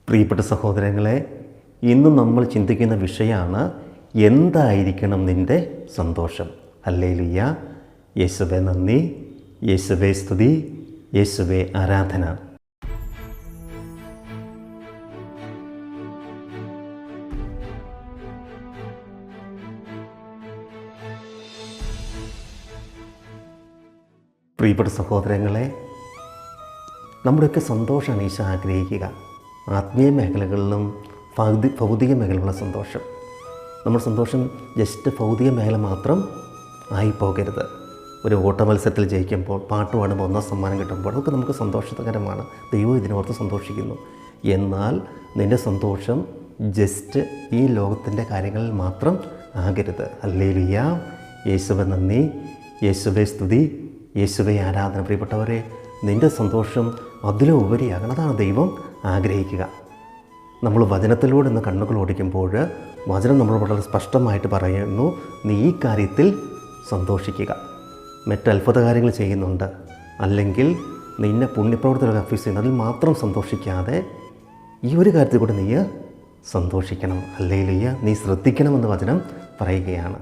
പ്രിയപ്പെട്ട സഹോദരങ്ങളെ, ഇന്ന് നമ്മൾ ചിന്തിക്കുന്ന വിഷയമാണ് എന്തായിരിക്കണം നിൻ്റെ സന്തോഷം. ഹല്ലേലൂയ. യേശുവേ നന്ദി, യേശുവേ സ്തുതി, യേശുവേ ആരാധന. പ്രിയപ്പെട്ട സഹോദരങ്ങളെ, നമ്മുടെയൊക്കെ സന്തോഷമാണ് ഈശോ ആഗ്രഹിക്കുക. ആത്മീയ മേഖലകളിലും ഭൗതിക മേഖലകളുള്ള സന്തോഷം. നമ്മുടെ സന്തോഷം ജസ്റ്റ് ഭൗതിക മേഖല മാത്രം ആയിപ്പോകരുത്. ഒരു ഓട്ട മത്സരത്തിൽ ജയിക്കുമ്പോൾ, പാട്ട് പാടുമ്പോൾ 1ാം സമ്മാനം കിട്ടുമ്പോൾ അതൊക്കെ നമുക്ക് സന്തോഷകരമാണ്. ദൈവം ഇതിനോർത്ത് സന്തോഷിക്കുന്നു. എന്നാൽ നിൻ്റെ സന്തോഷം ജസ്റ്റ് ഈ ലോകത്തിൻ്റെ കാര്യങ്ങളിൽ മാത്രം ആകരുത്. ഹല്ലേലൂയ. യേശുവേ നന്ദി, യേശുവേ സ്തുതി, യേശുവേ ആരാധന. പ്രിയപ്പെട്ടവരെ, നിൻ്റെ സന്തോഷം അതിലും ഉപരിയാകണം. അതാണ് ദൈവം ആഗ്രഹിക്കുക. നമ്മൾ വചനത്തിലൂടെ ഇന്ന് കണ്ണുകൾ ഓടിക്കുമ്പോൾ വചനം നമ്മൾ വളരെ സ്പഷ്ടമായിട്ട് പറയുന്നു, നീ ഈ കാര്യത്തിൽ സന്തോഷിക്കുക. മറ്റ് അത്ഭുത കാര്യങ്ങൾ ചെയ്യുന്നുണ്ട്, അല്ലെങ്കിൽ നിന്നെ പുണ്യപ്രവർത്തനം അഭ്യസിച്ച് ചെയ്യുന്നു, അതിൽ മാത്രം സന്തോഷിക്കാതെ ഈ ഒരു കാര്യത്തിൽ കൂടെ നീ സന്തോഷിക്കണം. ഹല്ലേലൂയ. നീ ശ്രദ്ധിക്കണമെന്ന് വചനം പറയുകയാണ്.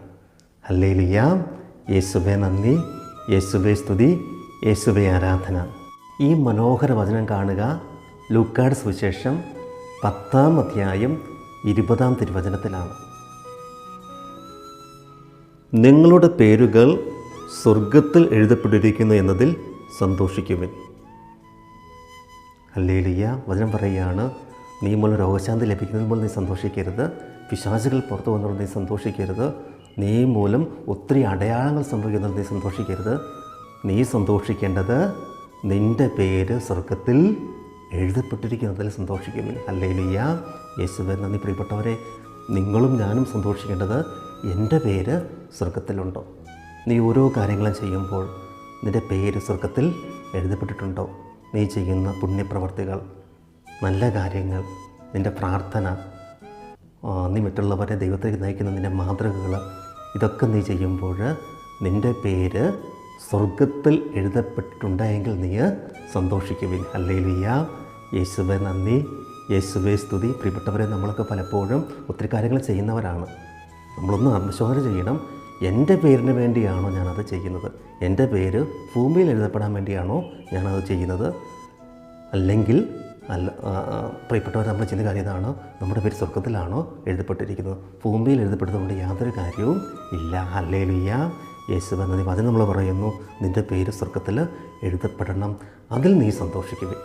ഹല്ലേലൂയ. യേശുവേ നന്ദി, യേശുവേ സ്തുതി, യേശുവേ ആരാധന. ഈ മനോഹര വചനം കാണുക. ലൂക്കായുടെ സുവിശേഷം 10-ാം അധ്യായം 20-ാം തിരുവചനത്തിലാണ്. നിങ്ങളുടെ പേരുകൾ സ്വർഗത്തിൽ എഴുതപ്പെട്ടിരിക്കുന്നു എന്നതിൽ സന്തോഷിക്കുവിൻ. ഹല്ലേലൂയ. വചനം പറയുകയാണ്, നീ മൂലം രോഗശാന്തി ലഭിക്കുന്നത് മൂലം നീ സന്തോഷിക്കരുത്. പിശാചുകൾ പുറത്തു വന്നതുകൊണ്ട് നീ സന്തോഷിക്കരുത്. നീ മൂലം ഒത്തിരി അടയാളങ്ങൾ സംഭവിക്കുന്നത് നീ സന്തോഷിക്കരുത്. നീ സന്തോഷിക്കേണ്ടത് നിൻ്റെ പേര് സ്വർഗത്തിൽ എഴുതപ്പെട്ടിരിക്കുന്നതിൽ സന്തോഷിക്കുവിൻ. ഹല്ലേലൂയ. യേശുവേ നന്ദി. പ്രിയപ്പെട്ടവരെ, നിങ്ങളും ഞാനും സന്തോഷിക്കേണ്ടത് എൻ്റെ പേര് സ്വർഗത്തിലുണ്ടോ. നീ ഓരോ കാര്യങ്ങളും ചെയ്യുമ്പോൾ നിൻ്റെ പേര് സ്വർഗത്തിൽ എഴുതപ്പെട്ടിട്ടുണ്ടോ? നീ ചെയ്യുന്ന പുണ്യപ്രവർത്തികൾ, നല്ല കാര്യങ്ങൾ, നിൻ്റെ പ്രാർത്ഥന, നീ മറ്റുള്ളവരെ ദൈവത്തിലേക്ക് നയിക്കുന്ന നിൻ്റെ മാതൃകകൾ, ഇതൊക്കെ നീ ചെയ്യുമ്പോൾ നിൻ്റെ പേര് സ്വർഗത്തിൽ എഴുതപ്പെട്ടിട്ടുണ്ടെങ്കിൽ നീ സന്തോഷിക്കുവിൻ. ഹല്ലേലൂയ. യേശുവേ നന്ദി, യേശുവേ സ്തുതി. പ്രിയപ്പെട്ടവരെ, നമ്മളൊക്കെ പലപ്പോഴും ഒത്തിരി കാര്യങ്ങൾ ചെയ്യുന്നവരാണ്. നമ്മളൊന്ന് ആത്മശോധന ചെയ്യണം. എൻ്റെ പേരിന് വേണ്ടിയാണോ ഞാനത് ചെയ്യുന്നത്? എൻ്റെ പേര് ഭൂമിയിൽ എഴുതപ്പെടാൻ വേണ്ടിയാണോ ഞാനത് ചെയ്യുന്നത്? അല്ലെങ്കിൽ പ്രിയപ്പെട്ടവർ, നമ്മൾ ചെയ്യുന്ന കാര്യം ഇതാണ്, നമ്മുടെ പേര് സ്വർഗത്തിലാണോ എഴുതപ്പെട്ടിരിക്കുന്നത്? ഭൂമിയിൽ എഴുതപ്പെടുന്നതുകൊണ്ട് യാതൊരു കാര്യവും ഇല്ല. ഹല്ലേലൂയ. യേശുവേ നന്ദി. അതിന് നമ്മൾ പറയുന്നു, നിൻ്റെ പേര് സ്വർഗത്തിൽ എഴുതപ്പെടണം, അതിൽ നീ സന്തോഷിക്കുവേ.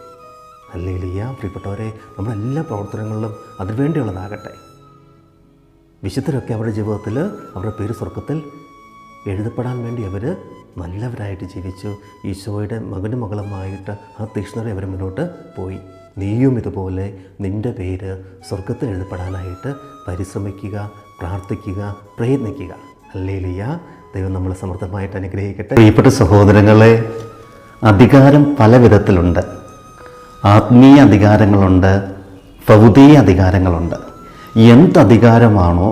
ഹല്ലേലൂയ. പ്രിയപ്പെട്ടവരെ, നമ്മളെല്ലാ പ്രവർത്തനങ്ങളിലും അതിനുവേണ്ടിയുള്ളതാകട്ടെ. വിശുദ്ധരൊക്കെ അവരുടെ ജീവിതത്തിൽ അവരുടെ പേര് സ്വർഗത്തിൽ എഴുതപ്പെടാൻ വേണ്ടി അവർ നല്ലവരായിട്ട് ജീവിച്ചു. ഈശോയുടെ മകനും മകളുമായിട്ട് ആ തീക്ഷ്ണരെ അവർ മുന്നോട്ട് പോയി. നീയും ഇതുപോലെ നിൻ്റെ പേര് സ്വർഗത്തിൽ എഴുതപ്പെടാനായിട്ട് പരിശ്രമിക്കുക, പ്രാർത്ഥിക്കുക, പ്രയത്നിക്കുക. ഹല്ലേലൂയ. ദൈവം നമ്മളെ സമൃദ്ധമായിട്ട് അനുഗ്രഹിക്കട്ടെ. പ്രിയപ്പെട്ട സഹോദരങ്ങളെ, അധികാരം പല വിധത്തിലുണ്ട്. ആത്മീയ അധികാരങ്ങളുണ്ട്, ഭൗതിക അധികാരങ്ങളുണ്ട്. എന്ത് അധികാരമാണോ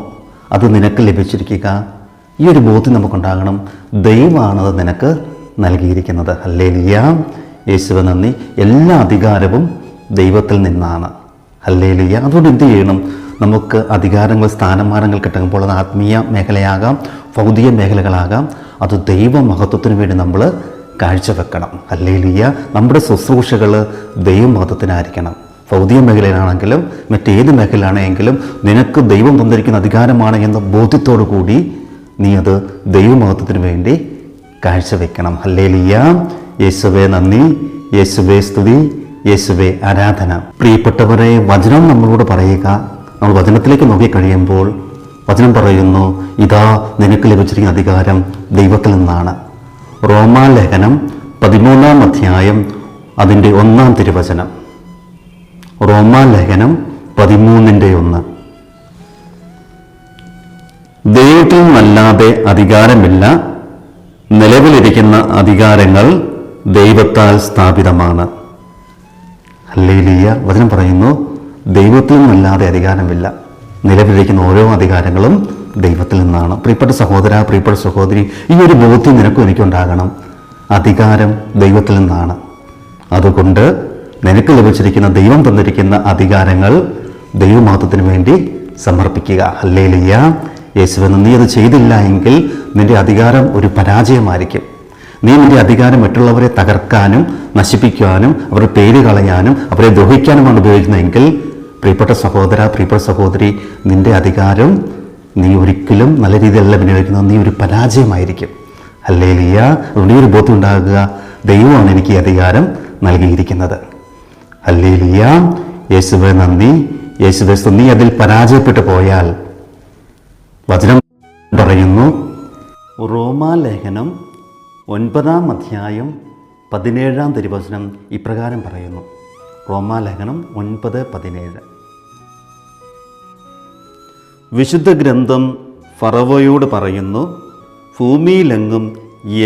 അത് നിനക്ക് ലഭിച്ചിരിക്കുക, ഈ ഒരു ബോധ്യം നമുക്കുണ്ടാകണം. ദൈവമാണത് നിനക്ക് നൽകിയിരിക്കുന്നത്. ഹല്ലേലൂയ. യേശുവേ നന്ദി. എല്ലാ അധികാരവും ദൈവത്തിൽ നിന്നാണ്. ഹല്ലേലൂയ. അതുകൊണ്ട് എന്ത് ചെയ്യണം? നമുക്ക് അധികാരങ്ങൾ, സ്ഥാനമാനങ്ങൾ കിട്ടുമ്പോൾ അത് ആത്മീയ മേഖലയാകാം, ഭൗതിക മേഖലകളാകാം, അത് ദൈവമഹത്വത്തിന് വേണ്ടി നമ്മൾ കാഴ്ചവെക്കണം. ഹല്ലേലൂയ. നമ്മുടെ ശുശ്രൂഷകൾ ദൈവമഹത്വത്തിനായിരിക്കണം. ഭൗതിക മേഖലയിലാണെങ്കിലും മറ്റേത് മേഖലയിലാണെങ്കിലും നിനക്ക് ദൈവം തന്നിരിക്കുന്ന അധികാരമാണ് എന്ന ബോധ്യത്തോടു കൂടി നീ അത് ദൈവമഹത്വത്തിന് വേണ്ടി കാഴ്ചവെക്കണം. ഹല്ലേലൂയ. യേശുവേ നന്ദി, യേശുവേ സ്തുതി, യേശുവേ ആരാധന. പ്രിയപ്പെട്ടവരെ, വചനം നമ്മളോട് പറയുക. നമ്മൾ വചനത്തിലേക്ക് നോക്കിക്കഴിയുമ്പോൾ വചനം പറയുന്നു, ഇതാ നിനക്ക് ലഭിച്ചിരിക്കുന്ന അധികാരം ദൈവത്തിൽ നിന്നാണ്. റോമാലേഖനം 13-ാം അധ്യായം അതിൻ്റെ 1-ാം തിരുവചനം. റോമാലേഖനം 13-1. ദൈവത്തിൽ നിന്നല്ലാതെ അധികാരമില്ല, നിലവിലിരിക്കുന്ന അധികാരങ്ങൾ ദൈവത്താൽ സ്ഥാപിതമാണ്. ഹല്ലേലൂയ. വചനം പറയുന്നു, ദൈവത്തിൽ നിന്നല്ലാതെ അധികാരമില്ല, നിലവിലിരിക്കുന്ന ഓരോ അധികാരങ്ങളും ദൈവത്തിൽ നിന്നാണ്. പ്രിയപ്പെട്ട സഹോദര, പ്രിയപ്പെട്ട സഹോദരി, ഈ ഒരു ബോധ്യം നിനക്കും എനിക്കുണ്ടാകണം. അധികാരം ദൈവത്തിൽ നിന്നാണ്. അതുകൊണ്ട് നിനക്ക് ലഭിച്ചിരിക്കുന്ന ദൈവം തന്നിരിക്കുന്ന അധികാരങ്ങൾ ദൈവമഹത്വത്തിന് വേണ്ടി സമർപ്പിക്കുക. ഹല്ലേലൂയ. യേശുവേ, നീ അത് ചെയ്തില്ല എങ്കിൽ നിന്റെ അധികാരം ഒരു പരാജയമായിരിക്കും. നീ നിന്റെ അധികാരം മറ്റുള്ളവരെ തകർക്കാനും നശിപ്പിക്കാനും അവരുടെ പേര് കളയാനും അവരെ ദ്രോഹിക്കാനുമാണ് ഉപയോഗിക്കുന്നതെങ്കിൽ പ്രിയപ്പെട്ട സഹോദര, പ്രിയപ്പെട്ട സഹോദരി, നിന്റെ അധികാരം നീ ഒരിക്കലും നല്ല രീതിയിലല്ല വിനിയോഗിക്കുന്നത്. നീ ഒരു പരാജയമായിരിക്കും. ഹല്ലേലൂയ. അതുകൊണ്ട് ഈ ഒരു ബോധ്യം ഉണ്ടാകുക, ദൈവമാണ് എനിക്ക് ഈ അധികാരം നൽകിയിരിക്കുന്നത്. ഹല്ലേലൂയ. യേശുവേ നന്ദി, യേശുവേ സ്തുതി. നീ അതിൽ പരാജയപ്പെട്ടു പോയാൽ വചനം പറയുന്നു, റോമാലേഖനം 9-ാം അധ്യായം 17-ാം തിരുവചനം ഇപ്രകാരം പറയുന്നു. റോമാലേഖനം 9:17. വിശുദ്ധ ഗ്രന്ഥം ഫറവോയോട് പറയുന്നു, ഭൂമിയിലെങ്ങും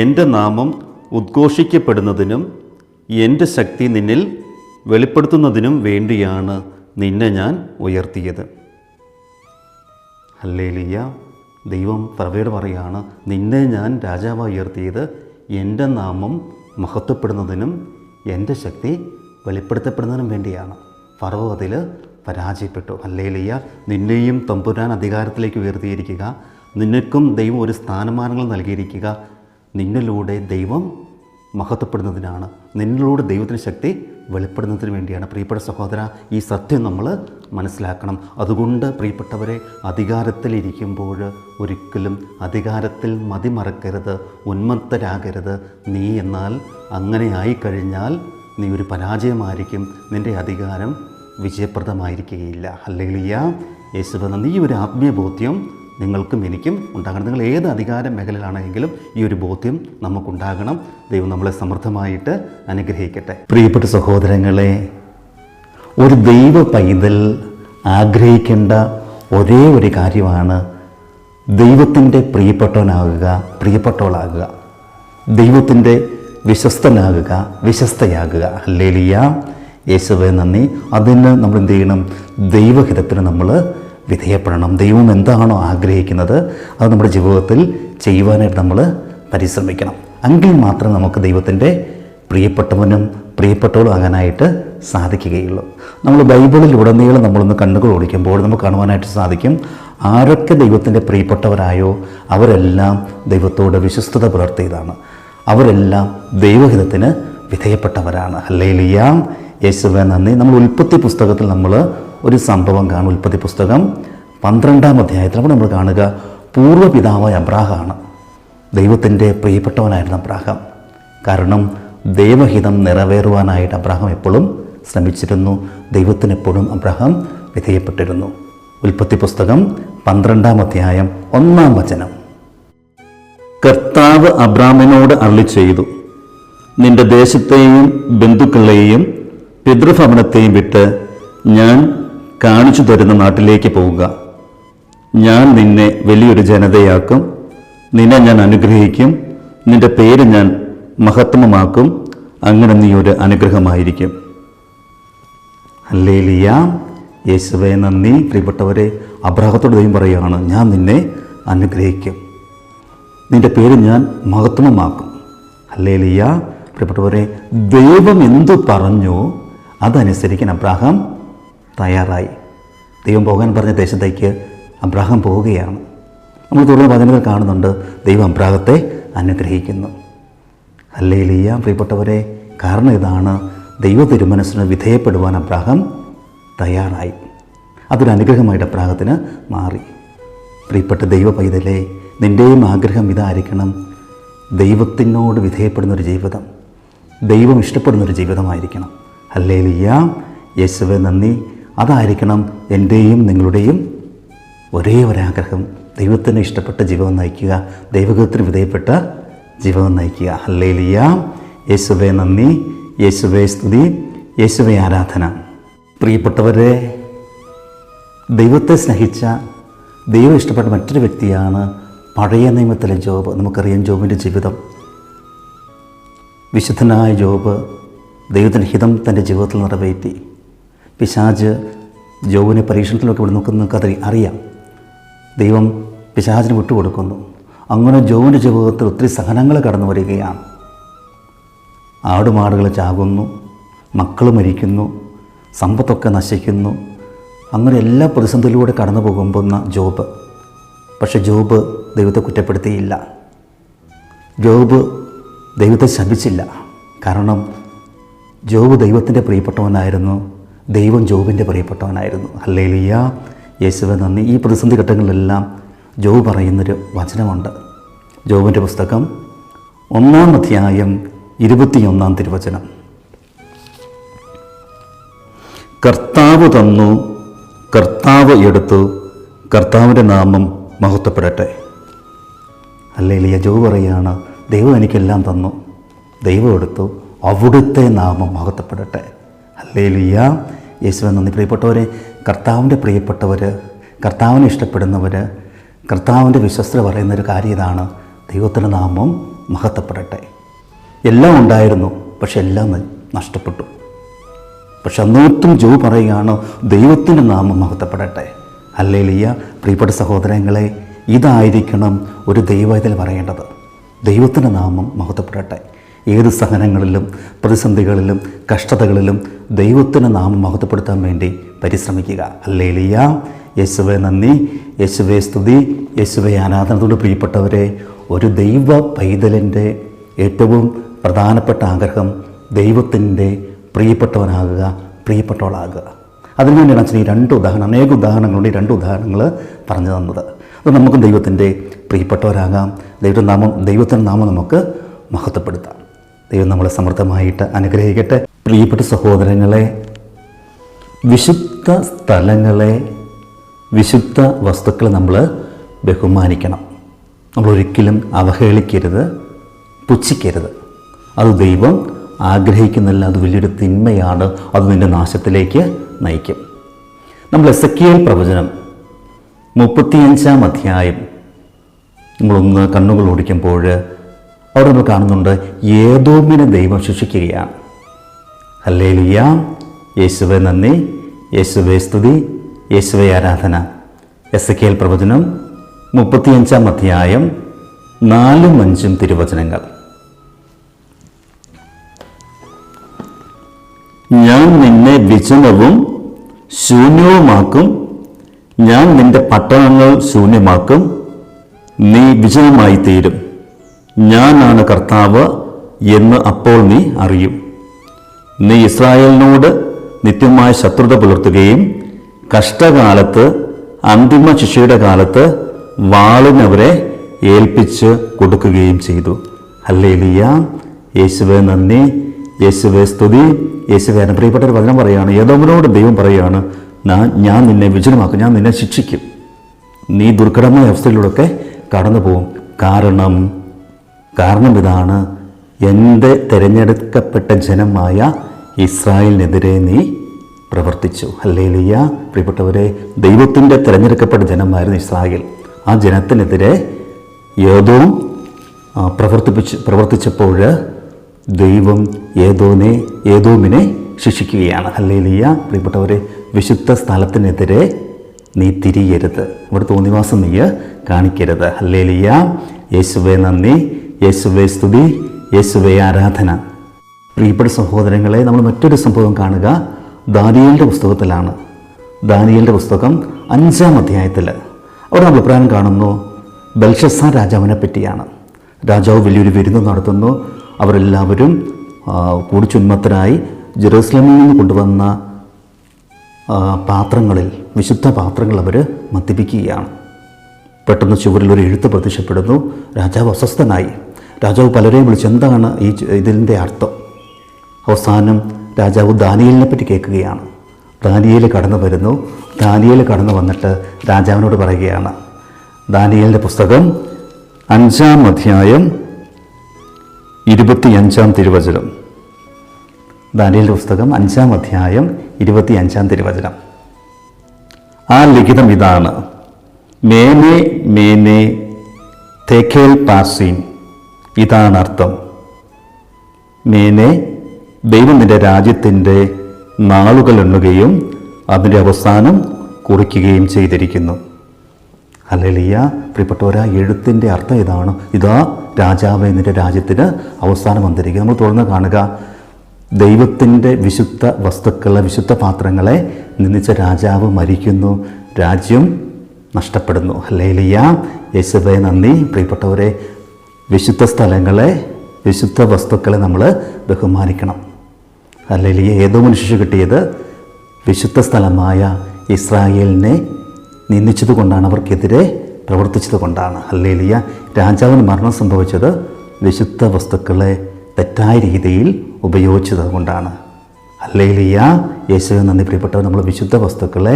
എൻ്റെ നാമം ഉദ്ഘോഷിക്കപ്പെടുന്നതിനും എൻ്റെ ശക്തി നിന്നിൽ വെളിപ്പെടുത്തുന്നതിനും വേണ്ടിയാണ് നിന്നെ ഞാൻ ഉയർത്തിയത്. ഹല്ലേലൂയ. ദൈവം ഫറവോയോട് പറയുകയാണ്, നിന്നെ ഞാൻ രാജാവായി ഉയർത്തിയത് എൻ്റെ നാമം മഹത്വപ്പെടുന്നതിനും എൻ്റെ ശക്തി വെളിപ്പെടുത്തപ്പെടുന്നതിനും വേണ്ടിയാണ്. ഫറവോ അതിൽ പരാജയപ്പെട്ടു. ഹല്ലേലൂയ. നിന്നെയും തമ്പുരാൻ അധികാരത്തിലേക്ക് ഉയർത്തിയിരിക്കുക. നിനക്കും ദൈവം ഒരു സ്ഥാനമാനങ്ങൾ നൽകിയിരിക്കുക. നിന്നിലൂടെ ദൈവം മഹത്വപ്പെടുന്നതിനാണ്, നിന്നിലൂടെ ദൈവത്തിൻ്റെ ശക്തി വെളിപ്പെടുന്നതിന് വേണ്ടിയാണ്. പ്രിയപ്പെട്ട സഹോദര, ഈ സത്യം നമ്മൾ മനസ്സിലാക്കണം. അതുകൊണ്ട് പ്രിയപ്പെട്ടവരെ, അധികാരത്തിലിരിക്കുമ്പോൾ ഒരിക്കലും അധികാരത്തിൽ മതിമറക്കരുത്, ഉന്മത്തരാകരുത്. നീ എന്നാൽ അങ്ങനെ ആയിക്കഴിഞ്ഞാൽ നീ ഒരു പരാജയമായിരിക്കും. നിൻ്റെ അധികാരം വിജയപ്രദമായിരിക്കുകയില്ല. ഹല്ലേലൂയ. യേശുവേ നന്ദി. ഈ ഒരു ആത്മീയ ബോധ്യം നിങ്ങൾക്കും എനിക്കും ഉണ്ടാകണം. നിങ്ങൾ ഏത് അധികാര മേഖലയിലാണെങ്കിലും ഈ ഒരു ബോധ്യം നമുക്കുണ്ടാകണം. ദൈവം നമ്മളെ സമൃദ്ധമായിട്ട് അനുഗ്രഹിക്കട്ടെ. പ്രിയപ്പെട്ട സഹോദരങ്ങളെ, ഒരു ദൈവ പൈതൽ ആഗ്രഹിക്കേണ്ട ഒരേ ഒരു കാര്യമാണ് ദൈവത്തിൻ്റെ പ്രിയപ്പെട്ടവനാകുക, പ്രിയപ്പെട്ടവളാകുക, ദൈവത്തിൻ്റെ വിശ്വസ്തനാകുക, വിശ്വസ്തയാകുക. ഹല്ലേലൂയ. യേശുവേ നന്ദി. അതിന് നമ്മൾ എന്ത് ചെയ്യണം? ദൈവഹിതത്തിന് നമ്മൾ വിധേയപ്പെടണം. ദൈവം എന്താണോ ആഗ്രഹിക്കുന്നത് അത് നമ്മുടെ ജീവിതത്തിൽ ചെയ്യുവാനായിട്ട് നമ്മൾ പരിശ്രമിക്കണം. എങ്കിൽ മാത്രമേ നമുക്ക് ദൈവത്തിൻ്റെ പ്രിയപ്പെട്ടവനും പ്രിയപ്പെട്ടവളും ആകാനായിട്ട് സാധിക്കുകയുള്ളൂ. നമ്മൾ ബൈബിളിലുടനീളം നമ്മളൊന്ന് കണ്ണുകൾ ഓടിക്കുമ്പോൾ നമുക്ക് കാണുവാനായിട്ട് സാധിക്കും, ആരൊക്കെ ദൈവത്തിൻ്റെ പ്രിയപ്പെട്ടവരായോ അവരെല്ലാം ദൈവത്തോട് വിശ്വസ്തത പുലർത്തിയതാണ്. അവരെല്ലാം ദൈവഹിതത്തിന് വിധേയപ്പെട്ടവരാണ്. ഹല്ലേലൂയ. യേശുവേ നന്ദി. നമ്മൾ ഉൽപ്പത്തി പുസ്തകത്തിൽ നമ്മൾ ഒരു സംഭവം കാണും. ഉൽപ്പത്തി പുസ്തകം 12-ാം അധ്യായത്തിൽ അപ്പോൾ നമ്മൾ കാണുക, പൂർവ്വപിതാവായ അബ്രാഹാമാണ്. ദൈവത്തിൻ്റെ പ്രിയപ്പെട്ടവനായിരുന്നു അബ്രാഹാം. കാരണം ദൈവഹിതം നിറവേറുവാനായിട്ട് അബ്രാഹാം എപ്പോഴും ശ്രമിച്ചിരുന്നു. ദൈവത്തിന് എപ്പോഴും അബ്രാഹാം വിധേയപ്പെട്ടിരുന്നു. ഉൽപ്പത്തി പുസ്തകം 12-ാം അധ്യായം 1-ാം വചനം. കർത്താവ് അബ്രാമിനോട് അരുളി ചെയ്തു, നിന്റെ ദേശത്തെയും ബന്ധുക്കളെയും പിതൃഭവനത്തെയും വിട്ട് ഞാൻ കാണിച്ചു തരുന്ന നാട്ടിലേക്ക് പോവുക. ഞാൻ നിന്നെ വലിയൊരു ജനതയാക്കും, നിന്നെ ഞാൻ അനുഗ്രഹിക്കും, നിന്റെ പേര് ഞാൻ മഹത്വമാക്കും, അങ്ങനെ നീ ഒരു അനുഗ്രഹമായിരിക്കും. ഹല്ലേലൂയ. യേശുവേ നന്ദി. പ്രിയപ്പെട്ടവരെ, അബ്രാഹത്തോട് ദൈവം പറയുകയാണ്, ഞാൻ നിന്നെ അനുഗ്രഹിക്കും, നിന്റെ പേര് ഞാൻ മഹത്വമാക്കും. ഹല്ലേലൂയ. പ്രിയപ്പെട്ടവരെ, ദൈവം എന്തു പറഞ്ഞോ അതനുസരിക്കാൻ അബ്രാഹാം തയ്യാറായി. ദൈവം പോകാൻ പറഞ്ഞ ദേശത്തേക്ക് അബ്രാഹാം പോവുകയാണ്. നമ്മൾ തുടർന്ന് വചനങ്ങൾ കാണുന്നുണ്ട്, ദൈവം അബ്രാഹത്തെ അനുഗ്രഹിക്കുന്നു. ഹല്ലേലൂയ. പ്രിയപ്പെട്ടവരെ, കാരണം ഇതാണ്, ദൈവ തിരുമനസ്സിന് വിധേയപ്പെടുവാൻ അബ്രാഹാം തയ്യാറായി. അതൊരു അനുഗ്രഹമായിട്ട് അബ്രാഹത്തിന് മാറി. പ്രിയപ്പെട്ട ദൈവ പൈതലേ, നിൻ്റെയും ആഗ്രഹം ഇതായിരിക്കണം, ദൈവത്തിനോട് വിധേയപ്പെടുന്നൊരു ജീവിതം, ദൈവം ഇഷ്ടപ്പെടുന്നൊരു ജീവിതമായിരിക്കണം. ഹല്ലേലൂയ. യേശുവേ നന്ദി. അതായിരിക്കണം എൻ്റെയും നിങ്ങളുടെയും ഒരേ ഒരാഗ്രഹം. ദൈവത്തിന് ഇഷ്ടപ്പെട്ട ജീവിതം നയിക്കുക, ദൈവഗത്തിന് വിധേയപ്പെട്ട ജീവിതം നയിക്കുക. ഹല്ലേലൂയ. യേശുവേ നന്ദി, യേശുവേ സ്തുതി, യേശുവേ ആരാധന. പ്രിയപ്പെട്ടവരെ, ദൈവത്തെ സ്നേഹിച്ച, ദൈവം ഇഷ്ടപ്പെട്ട മറ്റൊരു വ്യക്തിയാണ് പഴയ നിയമത്തിലെ ജോബ്. നമുക്കറിയാം ജോബിൻ്റെ ജീവിതം. വിശുദ്ധനായ ജോബ് ദൈവത്തിൻ്റെ ഹിതം തൻ്റെ ജീവിതത്തിൽ നിറവേറ്റി. പിശാച് ജോബിനെ പരീക്ഷണത്തിലൊക്കെ ഇവിടെ നമുക്കത് അറിയാം. ദൈവം പിശാചിന് വിട്ടുകൊടുക്കുന്നു. അങ്ങനെ ജോബിൻ്റെ ജീവിതത്തിൽ ഒത്തിരി സഹനങ്ങൾ കടന്നു വരികയാണ്. ആടുമാടുകൾ ചാകുന്നു, മക്കൾ മരിക്കുന്നു, സമ്പത്തൊക്കെ നശിക്കുന്നു. അങ്ങനെ എല്ലാ പ്രതിസന്ധിയിലൂടെ കടന്നു പോകുന്ന ജോബ്. പക്ഷെ ജോബ് ദൈവത്തെ കുറ്റപ്പെടുത്തിയില്ല. ജോബ് ദൈവത്തെ ശപിച്ചില്ല. കാരണം ജോബ് ദൈവത്തിൻ്റെ പ്രിയപ്പെട്ടവനായിരുന്നു. ദൈവം ജോബിൻ്റെ പ്രിയപ്പെട്ടവനായിരുന്നു. ഹല്ലേലൂയ, യേശുവേ നന്ദി. ഈ പ്രതിസന്ധി ഘട്ടങ്ങളിലെല്ലാം ജോബ് പറയുന്നൊരു വചനമുണ്ട്. ജോബിൻ്റെ പുസ്തകം 1-ാം അധ്യായം 21-ാം തിരുവചനം. കർത്താവ് തന്നു, കർത്താവ് എടുത്തു, കർത്താവിൻ്റെ നാമം മഹത്വപ്പെടട്ടെ. ഹല്ലേലൂയ. ജോബ് പറയുകയാണ്, ദൈവം എനിക്കെല്ലാം തന്നു, ദൈവം എടുത്തു, അവിടുത്തെ നാമം മഹത്വപ്പെടട്ടെ. ഹല്ലേലൂയ, യേശുവേ നന്ദി. പ്രിയപ്പെട്ടവരെ, കർത്താവിൻ്റെ പ്രിയപ്പെട്ടവർ, കർത്താവിനെ ഇഷ്ടപ്പെടുന്നവർ, കർത്താവിൻ്റെ വിശ്വസ്തത പറയുന്നൊരു കാര്യം ഇതാണ്: ദൈവത്തിൻ്റെ നാമം മഹത്വപ്പെടട്ടെ. എല്ലാം ഉണ്ടായിരുന്നു, പക്ഷെ എല്ലാം നഷ്ടപ്പെട്ടു. പക്ഷെ അന്നോട്ടും ജോബ് പറയുകയാണ്, ദൈവത്തിൻ്റെ നാമം മഹത്വപ്പെടട്ടെ. ഹല്ലേലൂയ. പ്രിയപ്പെട്ട സഹോദരങ്ങളെ, ഇതായിരിക്കണം ഒരു ദൈവത്തിൽ പറയേണ്ടത്: ദൈവത്തിൻ്റെ നാമം മഹത്വപ്പെടട്ടെ. ഏത് സഹനങ്ങളിലും പ്രതിസന്ധികളിലും കഷ്ടതകളിലും ദൈവത്തിൻ്റെ നാമം മഹത്വപ്പെടുത്താൻ വേണ്ടി പരിശ്രമിക്കുക. ഹല്ലേലൂയ, യേശുവേ നന്ദി, യേശുവേ സ്തുതി, യേശുവേ ആരാധനയോട്. പ്രിയപ്പെട്ടവരെ, ഒരു ദൈവ പൈതലിൻ്റെ ഏറ്റവും പ്രധാനപ്പെട്ട ആഗ്രഹം ദൈവത്തിൻ്റെ പ്രിയപ്പെട്ടവനാകുക, പ്രിയപ്പെട്ടവളാകുക. അതിനുവേണ്ടിയാണ് അച്ഛൻ ഈ അനേക ഉദാഹരണങ്ങളുണ്ട്, ഈ 2 ഉദാഹരണങ്ങൾ പറഞ്ഞു തന്നത്. അത് നമുക്കും ദൈവത്തിൻ്റെ പ്രിയപ്പെട്ടവരാകാം. ദൈവത്തിൻ്റെ നാമം നമുക്ക് മഹത്വപ്പെടുത്താം. ദൈവം നമ്മളെ സമൃദ്ധമായിട്ട് അനുഗ്രഹിക്കട്ടെ. പ്രിയപ്പെട്ട സഹോദരങ്ങളെ, വിശുദ്ധ സ്ഥലങ്ങളെ, വിശുദ്ധ വസ്തുക്കളെ നമ്മൾ ബഹുമാനിക്കണം. നമ്മളൊരിക്കലും അവഹേളിക്കരുത്, പുച്ഛിക്കരുത്. അത് ദൈവം ആഗ്രഹിക്കുന്നില്ല. അത് വലിയൊരു തിന്മയാണ്. അത് നിൻ്റെ നാശത്തിലേക്ക് നയിക്കും. നമ്മൾ എസെക്കിയേൽ പ്രവചനം 35-ാം അധ്യായം നമ്മളൊന്ന് കണ്ണുകൾ ഓടിക്കുമ്പോൾ അവിടെ നമ്മൾ കാണുന്നുണ്ട്, ഏദോമിനെ ദൈവം ശിക്ഷിക്കുകയാണ്. ഹല്ലേലൂയ, യേശുവേ നന്ദി, യേശുവേ സ്തുതി, യേശുവേ ആരാധന. എസെക്കിയേൽ പ്രവചനം 35-ാം അധ്യായം 4-5 തിരുവചനങ്ങൾ. ഞാൻ നിന്നെ വിജനവും ശൂന്യവുമാക്കും, ഞാൻ നിന്റെ പട്ടണങ്ങൾ ശൂന്യമാക്കും, നീ വിജനമായി തീരും. ഞാനാണ് കർത്താവ് എന്ന് അപ്പോൾ നീ അറിയും. നീ ഇസ്രായേലിനോട് നിത്യമായ ശത്രുത പുലർത്തുകയും കഷ്ടകാലത്ത്, അന്തിമ ശിക്ഷയുടെ കാലത്ത് വാളിനവരെ ഏൽപ്പിച്ച് കൊടുക്കുകയും ചെയ്തു. ഹല്ലേലൂയ, യേശുവേ നന്ദി, യേശുവേ സ്തുതി, യേശുവേ. പ്രിയപ്പെട്ട ഒരു വചനം പറയുകയാണ്, ഏദോമിനോട് ദൈവം പറയുകയാണ്, ഞാൻ നിന്നെ വിജനമാക്കും, ഞാൻ നിന്നെ ശിക്ഷിക്കും. നീ ദുർഘടമായ അവസ്ഥയിലൂടെയൊക്കെ കടന്നു പോകും. കാരണം ഇതാണ്: എൻ്റെ തിരഞ്ഞെടുക്കപ്പെട്ട ജനമായ ഇസ്രായേലിനെതിരെ നീ പ്രവർത്തിച്ചു. ഹല്ലേലൂയ. പ്രിയപ്പെട്ടവരെ, ദൈവത്തിൻ്റെ തിരഞ്ഞെടുക്കപ്പെട്ട ജനമായിരുന്നു ഇസ്രായേൽ. ആ ജനത്തിനെതിരെ ഏദോം പ്രവർത്തിച്ചപ്പോൾ ദൈവം ഏദോമിനെ ശിക്ഷിക്കുകയാണ്. ഹല്ലേലൂയ. പ്രിയപ്പെട്ടവരെ, വിശുദ്ധ സ്ഥലത്തിനെതിരെ നീ തിരിയരുത്. ഇവിടെ തോന്നിവാസം നീ കാണിക്കരുത്. ഹല്ലേലൂയ, യേശുവേ നന്ദി, യേശുവേ സ്തുതി, യേശുവേ ആരാധന. പ്രിയപ്പെട്ട സഹോദരങ്ങളെ, നമ്മൾ മറ്റൊരു സംഭവം കാണുക ദാനിയേലിൻ്റെ പുസ്തകത്തിലാണ്. ദാനിയേലിൻ്റെ പുസ്തകം 5-ാം അധ്യായത്തിൽ അവിടെ നമ്മൾ അഭിപ്രായം കാണുന്നു, ബെൽഷസ്സാർ രാജാവിനെ പറ്റിയാണ്. രാജാവ് വലിയൊരു വിരുന്ന് നടത്തുന്നു. അവരെല്ലാവരും കൂടിച്ചുന്മത്തരായി ജെറൂസലേമിൽ നിന്ന് കൊണ്ടുവന്ന പാത്രങ്ങളിൽ, വിശുദ്ധ പാത്രങ്ങൾ അവർ മദ്യപിക്കുകയാണ്. പെട്ടെന്ന് ചുവരിൽ ഒരു എഴുത്ത് പ്രത്യക്ഷപ്പെടുന്നു. രാജാവ് അസ്വസ്ഥനായി. രാജാവ് പലരെയും വിളിച്ച് എന്താണ് ഇതിൻ്റെ അർത്ഥം? അവസാനം രാജാവ് ദാനിയേലിനെ പറ്റി കേൾക്കുകയാണ്. ദാനിയേൽ കടന്നു വരുന്നു. ദാനിയേൽ കടന്നു വന്നിട്ട് രാജാവിനോട് പറയുകയാണ്. ദാനിയേലിൻ്റെ പുസ്തകം 5-ാം അധ്യായം 25-ാം തിരുവചനം. ദാനിയേലിൻ്റെ പുസ്തകം 5-ാം അധ്യായം 25-ാം തിരുവചനം. ആ ലിഖിതം ഇതാണ്: മേനെ മേനെ തേക്കേൽ പാർസീൻ. ഇതാണ് അർത്ഥം. മേനെ, ദൈവം നിന്റെ രാജ്യത്തിൻ്റെ നാളുകൾ എണ്ണുകയും അതിൻ്റെ അവസാനം കുറിക്കുകയും ചെയ്തിരിക്കുന്നു. ഹല്ലേലൂയ. പ്രിയപ്പെട്ടവരാ, എഴുത്തിൻ്റെ അർത്ഥം ഇതാണ്: ഇതാ രാജാവ് നിന്റെ രാജ്യത്തിന് അവസാനം വന്നിരിക്കുന്നു. നമ്മൾ തുറന്ന് കാണുക, ദൈവത്തിൻ്റെ വിശുദ്ധ വസ്തുക്കളെ, വിശുദ്ധ പാത്രങ്ങളെ നിന്ദിച്ച രാജാവ് മരിക്കുന്നു, രാജ്യം നഷ്ടപ്പെടുന്നു. ഹല്ലേലൂയ, യേശുവേ നന്ദി. പ്രിയപ്പെട്ടവരെ, വിശുദ്ധ സ്ഥലങ്ങളെ, വിശുദ്ധ വസ്തുക്കളെ നമ്മൾ ബഹുമാനിക്കണം. ഹല്ലേലൂയ. ഏതോ മനുഷ്യർക്ക് കിട്ടിയത് വിശുദ്ധ സ്ഥലമായ ഇസ്രായേലിനെ നിന്ദിച്ചത് കൊണ്ടാണ്, അവർക്കെതിരെ പ്രവർത്തിച്ചത് കൊണ്ടാണ്. ഹല്ലേലൂയ. രാജാവിന് മരണം സംഭവിച്ചത് വിശുദ്ധ വസ്തുക്കളെ തെറ്റായ രീതിയിൽ ഉപയോഗിച്ചത് കൊണ്ടാണ്. ഹല്ലേലൂയ, യേശുവേ നന്ദി. പ്രിയപ്പെട്ടവർ, നമ്മൾ വിശുദ്ധ വസ്തുക്കളെ,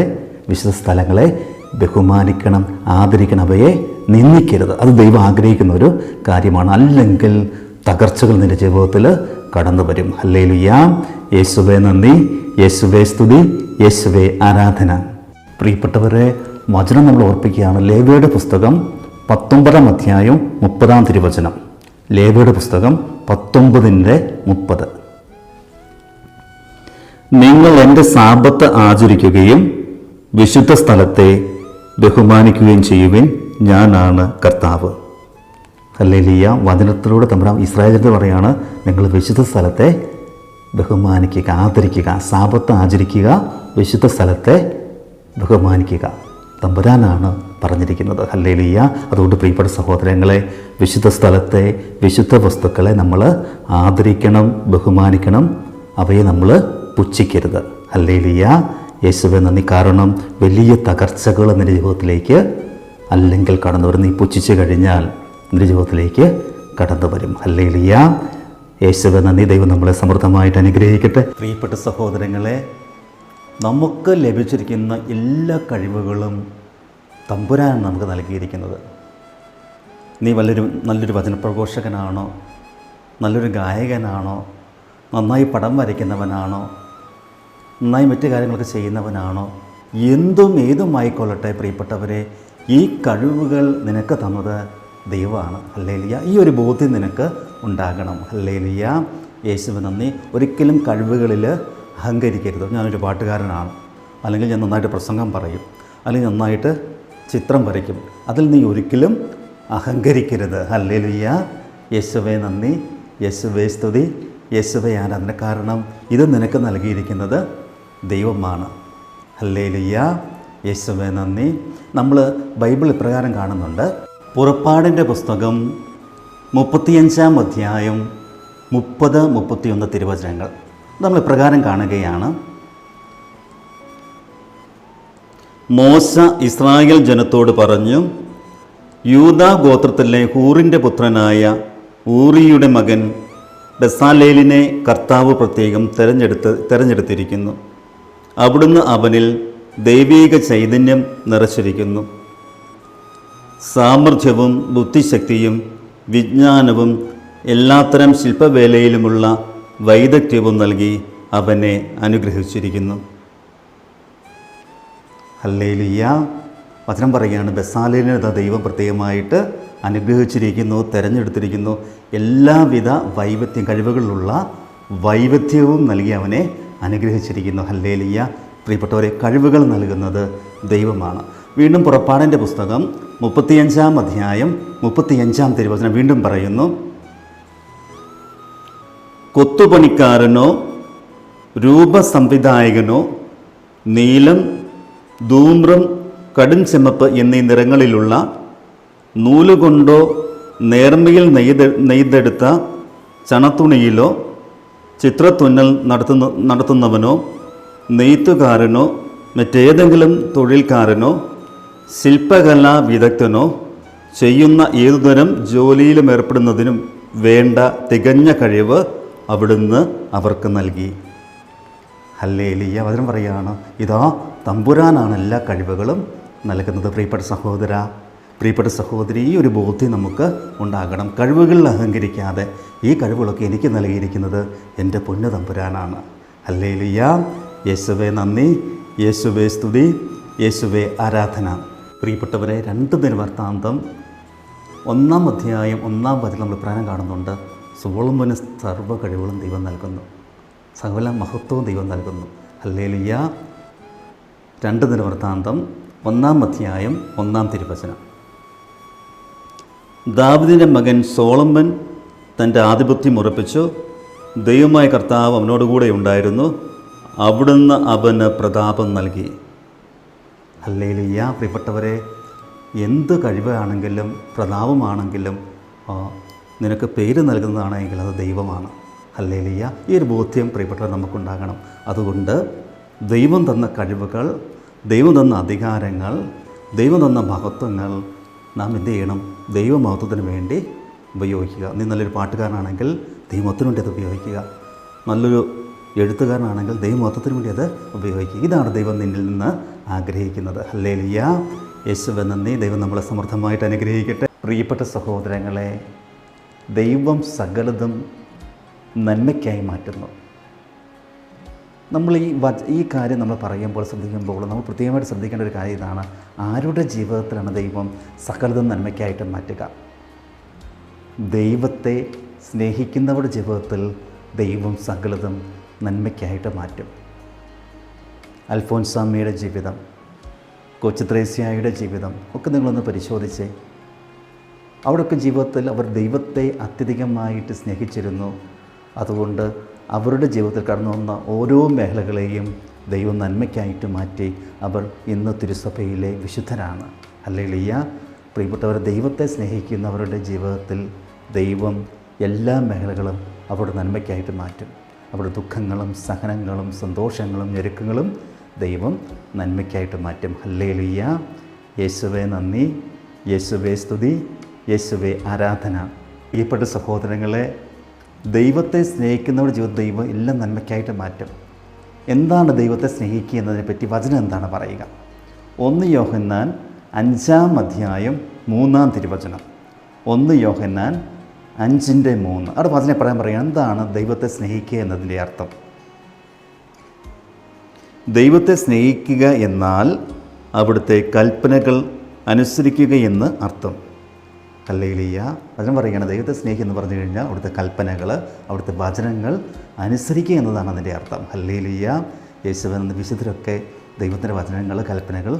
വിശുദ്ധ സ്ഥലങ്ങളെ ബഹുമാനിക്കണം, ആദരിക്കണം, അവയെ നിന്ദിക്കരുത്. അത് ദൈവം ആഗ്രഹിക്കുന്ന ഒരു കാര്യമാണ്. അല്ലെങ്കിൽ തകർച്ചകൾ നിൻ്റെ ജീവിതത്തിൽ കടന്നു വരും. ഹല്ലേലൂയ, യേശുവേ നന്ദി, യേശുവേ സ്തുതി, യേശുവേ ആരാധന. പ്രിയപ്പെട്ടവരെ, വചനം നമ്മൾ ഓർപ്പിക്കുകയാണ്. ലേവ്യയുടെ പുസ്തകം 19 അധ്യായം 30 തിരുവചനം. ലേവ്യയുടെ പുസ്തകം 19:30. നിങ്ങൾ എൻ്റെ സാബത്ത് ആചരിക്കുകയും വിശുദ്ധ സ്ഥലത്തെ ബഹുമാനിക്കുകയും ചെയ്യുവിൻ, ഞാനാണ് കർത്താവ്. ഹല്ലേലൂയ. വചനത്തിലൂടെ തമ്പുരാൻ ഇസ്രായേലിനോട് പറയാണ്, നിങ്ങൾ വിശുദ്ധ സ്ഥലത്തെ ബഹുമാനിക്കുക, ആദരിക്കുക, സാബത്ത് ആചരിക്കുക, വിശുദ്ധ സ്ഥലത്തെ ബഹുമാനിക്കുക. തമ്പുരാനാണ് പറഞ്ഞിരിക്കുന്നത്. ഹല്ലേലൂയ. അതുകൊണ്ട് പ്രിയപ്പെട്ട സഹോദരങ്ങളെ, വിശുദ്ധ സ്ഥലത്തെ, വിശുദ്ധ വസ്തുക്കളെ നമ്മൾ ആദരിക്കണം, ബഹുമാനിക്കണം, അവയെ നമ്മൾ പുച്ഛിക്കരുത്. ഹല്ലേലൂയ, യേശുവേ നന്ദി. കാരണം വലിയ തകർച്ചകൾ നിന്റെ ജീവിതത്തിലേക്ക് അല്ലെങ്കിൽ കടന്നു വരും. നീ പുച്ഛിച്ച് കഴിഞ്ഞാൽ നിന്റെ ജീവിതത്തിലേക്ക് കടന്നു വരും. ഹല്ലേലൂയ, യേശുവേ നന്ദി. ദൈവം നമ്മളെ സമൃദ്ധമായിട്ട് അനുഗ്രഹിക്കട്ടെ. പ്രിയപ്പെട്ട സഹോദരങ്ങളെ, നമുക്ക് ലഭിച്ചിരിക്കുന്ന എല്ലാ കഴിവുകളും തമ്പുരാൻ നമുക്ക് നൽകിയിരിക്കുന്നത്. നീ നല്ലൊരു വചനപ്രഘോഷകനാണോ, നല്ലൊരു ഗായകനാണോ, നന്നായി പടം വരയ്ക്കുന്നവനാണോ, നന്നായി മറ്റു കാര്യങ്ങളൊക്കെ ചെയ്യുന്നവനാണോ, ഏതുമായിക്കൊള്ളട്ടെ പ്രിയപ്പെട്ടവരെ, ഈ കഴിവുകൾ നിനക്ക് തന്നത് ദൈവമാണ്. ഹല്ലേലൂയ. ഈ ഒരു ബോധ്യം നിനക്ക് ഉണ്ടാകണം. ഹല്ലേലൂയ, യേശുവേ നന്ദി. ഒരിക്കലും കഴിവുകളിൽ അഹങ്കരിക്കരുത്. ഞാനൊരു പാട്ടുകാരനാണ്, അല്ലെങ്കിൽ ഞാൻ നന്നായിട്ട് പ്രസംഗം പറയും, അല്ലെങ്കിൽ നന്നായിട്ട് ചിത്രം വരയ്ക്കും, അതിൽ നീ ഒരിക്കലും അഹങ്കരിക്കരുത്. ഹല്ലേലൂയ, യേശുവേ നന്ദി, യേശുവേ സ്തുതി, യേശുവേ ആരാധന. കാരണം ഇത് നിനക്ക് നൽകിയിരിക്കുന്നത് ദൈവമാണ്. ഹല്ലേലൂയ, യേശുവേ നന്ദി. നമ്മൾ ബൈബിൾ ഇപ്രകാരം കാണുന്നുണ്ട്. പുറപ്പാടിൻ്റെ പുസ്തകം 35 അധ്യായം 30-31 തിരുവചനങ്ങൾ നമ്മൾ ഇപ്രകാരം കാണുകയാണ്. മോശ ഇസ്രായേൽ ജനത്തോട് പറഞ്ഞു, യൂദാ ഗോത്രത്തിലെ ഹൂറിൻ്റെ പുത്രനായ ഊറിയുടെ മകൻ ബെസാലേലിനെ കർത്താവ് പ്രത്യേകം തിരഞ്ഞെടുത്തിരിക്കുന്നു. അവിടുന്ന് അവനിൽ ദൈവീക ചൈതന്യം നിറച്ചിരിക്കുന്നു. സാമർഥ്യവും ബുദ്ധിശക്തിയും വിജ്ഞാനവും എല്ലാത്തരം ശില്പവേലയിലുമുള്ള വൈദഗ്ധ്യവും നൽകി അവനെ അനുഗ്രഹിച്ചിരിക്കുന്നു. ഹല്ലേലൂയ. വചനം പറയുകയാണ്, ബെസാലേലിനെ ദൈവം പ്രത്യേകമായിട്ട് അനുഗ്രഹിച്ചിരിക്കുന്നു, തിരഞ്ഞെടുത്തിരിക്കുന്നു. എല്ലാവിധ കഴിവുകളിലുള്ള വൈവിധ്യവും നൽകി അവനെ അനുഗ്രഹിച്ചിരിക്കുന്നു. ഹല്ലേലൂയ. പ്രിയപ്പെട്ടവരെ, കഴിവുകൾ നൽകുന്നത് ദൈവമാണ്. വീണ്ടും പുറപ്പാടിൻ്റെ പുസ്തകം 35 അധ്യായം 35 തിരുവചനം വീണ്ടും പറയുന്നു, കൊത്തുപണിക്കാരനോ രൂപസംവിധായകനോ നീലം, ധൂമ്രം, കടും ചെമ്മപ്പ് എന്നീ നിറങ്ങളിലുള്ള നൂലുകൊണ്ടോ നേർമയിൽ നെയ്തെടുത്ത ചണത്തുണിയിലോ ചിത്രത്തുന്നൽ നടത്തുന്നവനോ നെയ്ത്തുകാരനോ മറ്റേതെങ്കിലും തൊഴിൽക്കാരനോ ശില്പകലാ വിദഗ്ധനോ ചെയ്യുന്ന ഏതുതരം ജോലിയിലും ഏർപ്പെടുന്നതിനും വേണ്ട തികഞ്ഞ കഴിവ് അവിടുന്ന് അവർക്ക് നൽകി. ഹല്ലേലൂയ. വചനം പറയുകയാണ്, ഇതാ തമ്പുരാനാണ് എല്ലാ കഴിവുകളും നൽകുന്നത്. പ്രിയപ്പെട്ട സഹോദര, പ്രിയപ്പെട്ട സഹോദരി, ഈ ഒരു ബോധ്യം നമുക്ക് ഉണ്ടാകണം. കഴിവുകളിൽ അഹങ്കരിക്കാതെ, ഈ കഴിവുകളൊക്കെ എനിക്ക് നൽകിയിരിക്കുന്നത് എൻ്റെ പൊന്നു തമ്പുരാനാണ്. ഹല്ലേലൂയ. യേശുവേ നന്ദി, യേശുവേ സ്തുതി, യേശുവേ ആരാധന. പ്രിയപ്പെട്ടവരെ, 2 ദിനവൃത്താന്തം 1 അധ്യായം 1 വചനം നമ്മൾ പ്രായം കാണുന്നുണ്ട്. സോളമോന് സർവ്വ കഴിവുകളും ദൈവം നൽകുന്നു, സകല മഹത്വവും ദൈവം നൽകുന്നു. ഹല്ലേലൂയ. 2 ദിനവൃത്താന്തം 1 അധ്യായം 1 തിരുവചനം. ദാവീദിൻ്റെ മകൻ സോളമൻ തൻ്റെ ആധിപത്യം ഉറപ്പിച്ചു. ദൈവമായ കർത്താവ് അവനോടുകൂടെ ഉണ്ടായിരുന്നു, അവിടുന്ന് അവന് പ്രതാപം നൽകി. ഹല്ലേലൂയ. പ്രിയപ്പെട്ടവരെ, എന്ത് കഴിവാണെങ്കിലും പ്രതാപമാണെങ്കിലും നിനക്ക് പേര് നൽകുന്നതാണെങ്കിൽ അത് ദൈവമാണ്. ഹല്ലേലൂയ. ഈ ഒരു ബോധ്യം പ്രിയപ്പെട്ടവർ നമുക്കുണ്ടാകണം. അതുകൊണ്ട് ദൈവം തന്ന കഴിവുകൾ, ദൈവം തന്ന അധികാരങ്ങൾ, ദൈവം തന്ന മഹത്വങ്ങൾ നാം എന്ത് ചെയ്യണം? ദൈവമഹത്വത്തിന് വേണ്ടി ഉപയോഗിക്കുക. നീ നല്ലൊരു പാട്ടുകാരനാണെങ്കിൽ ദൈവമഹത്വത്തിന് വേണ്ടി അത് ഉപയോഗിക്കുക. നല്ലൊരു എഴുത്തുകാരനാണെങ്കിൽ ദൈവമഹത്വത്തിന് വേണ്ടി അത് ഉപയോഗിക്കുക. ഇതാണ് ദൈവം നിന്നിൽ നിന്ന് ആഗ്രഹിക്കുന്നത്. ഹല്ലേലൂയ. യേശുവേ നന്ദി. ദൈവം നമ്മളെ സമൃദ്ധമായിട്ട് അനുഗ്രഹിക്കട്ടെ. പ്രിയപ്പെട്ട സഹോദരങ്ങളെ, ദൈവം സകലതും നന്മയ്ക്കായി മാറ്റുന്നു. നമ്മൾ ഈ കാര്യം നമ്മൾ പറയുമ്പോൾ, ശ്രദ്ധിക്കുമ്പോൾ നമ്മൾ പ്രത്യേകമായിട്ട് ശ്രദ്ധിക്കേണ്ട ഒരു കാര്യം ഇതാണ്: ആരുടെ ജീവിതത്തിലാണ് ദൈവം സകലതും നന്മയ്ക്കായിട്ട് മാറ്റുക? ദൈവത്തെ സ്നേഹിക്കുന്നവരുടെ ജീവിതത്തിൽ ദൈവം സകലതും നന്മയ്ക്കായിട്ട് മാറ്റും. അൽഫോൻസാമ്മയുടെ ജീവിതം, കൊച്ചു ത്രേസ്യായുടെ ജീവിതം ഒക്കെ നിങ്ങളൊന്ന് പരിശോധിച്ചേ. അവിടെയൊക്കെ ജീവിതത്തിൽ അവർ ദൈവത്തെ അത്യധികമായിട്ട് സ്നേഹിച്ചിരുന്നു. അതുകൊണ്ട് അവരുടെ ജീവിതത്തിൽ കടന്നു വന്ന ഓരോ മേഖലകളെയും ദൈവം നന്മയ്ക്കായിട്ട് മാറ്റി അവർ ഇന്ന് തിരുസഭയിലെ വിശുദ്ധരാണ്. ഹല്ലേലൂയ. പ്രിയപ്പെട്ടവർ, ദൈവത്തെ സ്നേഹിക്കുന്നവരുടെ ജീവിതത്തിൽ ദൈവം എല്ലാ മേഖലകളും അവരുടെ നന്മയ്ക്കായിട്ട് മാറ്റും. അവരുടെ ദുഃഖങ്ങളും സഹനങ്ങളും സന്തോഷങ്ങളും ഞെരുക്കങ്ങളും ദൈവം നന്മയ്ക്കായിട്ട് മാറ്റും. ഹല്ലേലൂയ. യേശുവേ നന്ദി, യേശുവേ സ്തുതി, യേശുവേ ആരാധന. പ്രിയപ്പെട്ട സഹോദരങ്ങളെ, ദൈവത്തെ സ്നേഹിക്കുന്നവരുടെ ജീവിതം ദൈവം എല്ലാം നന്മയ്ക്കായിട്ട് മാറ്റും. എന്താണ് ദൈവത്തെ സ്നേഹിക്കുക എന്നതിനെപ്പറ്റി വചനം എന്താണ് പറയുക? 1 യോഹന്നാൻ 5-3 തിരുവചനം. 1 യോഹന്നാൻ 5:3. അവിടെ വചനം പറയുക എന്താണ് ദൈവത്തെ സ്നേഹിക്കുക എന്നതിൻ്റെ അർത്ഥം. ദൈവത്തെ സ്നേഹിക്കുക എന്നാൽ അവിടുത്തെ കൽപ്പനകൾ അനുസരിക്കുക എന്ന് അർത്ഥം. ഹല്ലേലൂയ. വചനം പറയുകയാണ് ദൈവത്തെ സ്നേഹിക്കുക എന്ന് പറഞ്ഞു കഴിഞ്ഞാൽ അവിടുത്തെ കൽപ്പനകൾ, അവിടുത്തെ വചനങ്ങൾ അനുസരിക്കുക എന്നതാണ് അതിൻ്റെ അർത്ഥം. ഹല്ലേലൂയ. യേശുവേ നന്ദി. വിശുദ്ധരൊക്കെ ദൈവത്തിൻ്റെ വചനങ്ങൾ, കൽപ്പനകൾ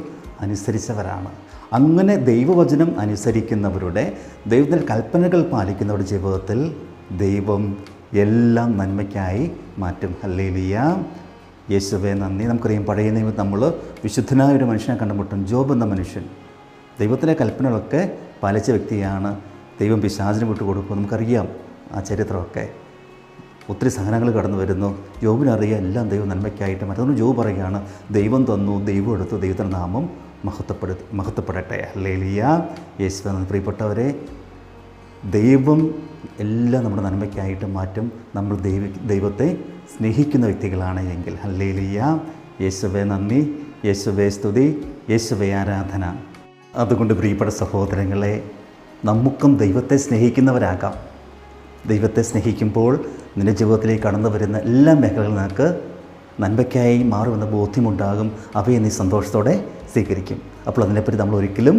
അനുസരിച്ചവരാണ്. അങ്ങനെ ദൈവവചനം അനുസരിക്കുന്നവരുടെ, ദൈവത്തിൻ്റെ കൽപ്പനകൾ പാലിക്കുന്നവരുടെ ജീവിതത്തിൽ ദൈവം എല്ലാം നന്മയ്ക്കായി മാറ്റും. ഹല്ലേലൂയ. യേശുവേ നന്ദി. നമുക്കറിയാം, പഴയ നിയമത്തിൽ നമ്മൾ വിശുദ്ധനായൊരു മനുഷ്യനെ കണ്ടുമുട്ടും. ജോബ് എന്ന മനുഷ്യൻ ദൈവത്തിൻ്റെ കൽപ്പനകളൊക്കെ പാലിച്ച വ്യക്തിയാണ്. ദൈവം പിശാചിന് വിട്ടുകൊടുക്കും. നമുക്കറിയാം ആ ചരിത്രമൊക്കെ. ഒത്തിരി സഹനങ്ങൾ കടന്നു വരുന്നു. ജോബിനറിയാം എല്ലാം ദൈവം നന്മയ്ക്കായിട്ട്. മറ്റൊന്ന് ജോബ് പറയുകയാണ്, ദൈവം തന്നു, ദൈവം എടുത്തു, ദൈവത്തിൻ്റെ നാമം മഹത്വപ്പെടട്ടെ. ഹല്ലേലൂയ. യേശുവേ നന്ദി. പ്രിയപ്പെട്ടവരെ, ദൈവം എല്ലാം നമ്മുടെ നന്മയ്ക്കായിട്ട് മാറ്റും. നമ്മൾ ദൈവത്തെ സ്നേഹിക്കുന്ന വ്യക്തികളാണ് എങ്കിൽ. ഹല്ലേലൂയ. യേശുവേ നന്ദി, യേശുവേ സ്തുതി, യേശുവേ ആരാധന. അതുകൊണ്ട് പ്രിയപ്പെട്ട സഹോദരങ്ങളെ, നമുക്കും ദൈവത്തെ സ്നേഹിക്കുന്നവരാകാം. ദൈവത്തെ സ്നേഹിക്കുമ്പോൾ നിൻ്റെ ജീവിതത്തിലേക്ക് കടന്നു വരുന്ന എല്ലാ മേഖലകളും നിനക്ക് നന്മയ്ക്കായി മാറുമെന്ന ബോധ്യമുണ്ടാകും. അവയെ നീ സന്തോഷത്തോടെ സ്വീകരിക്കും. അപ്പോൾ അതിനെപ്പറ്റി നമ്മൾ ഒരിക്കലും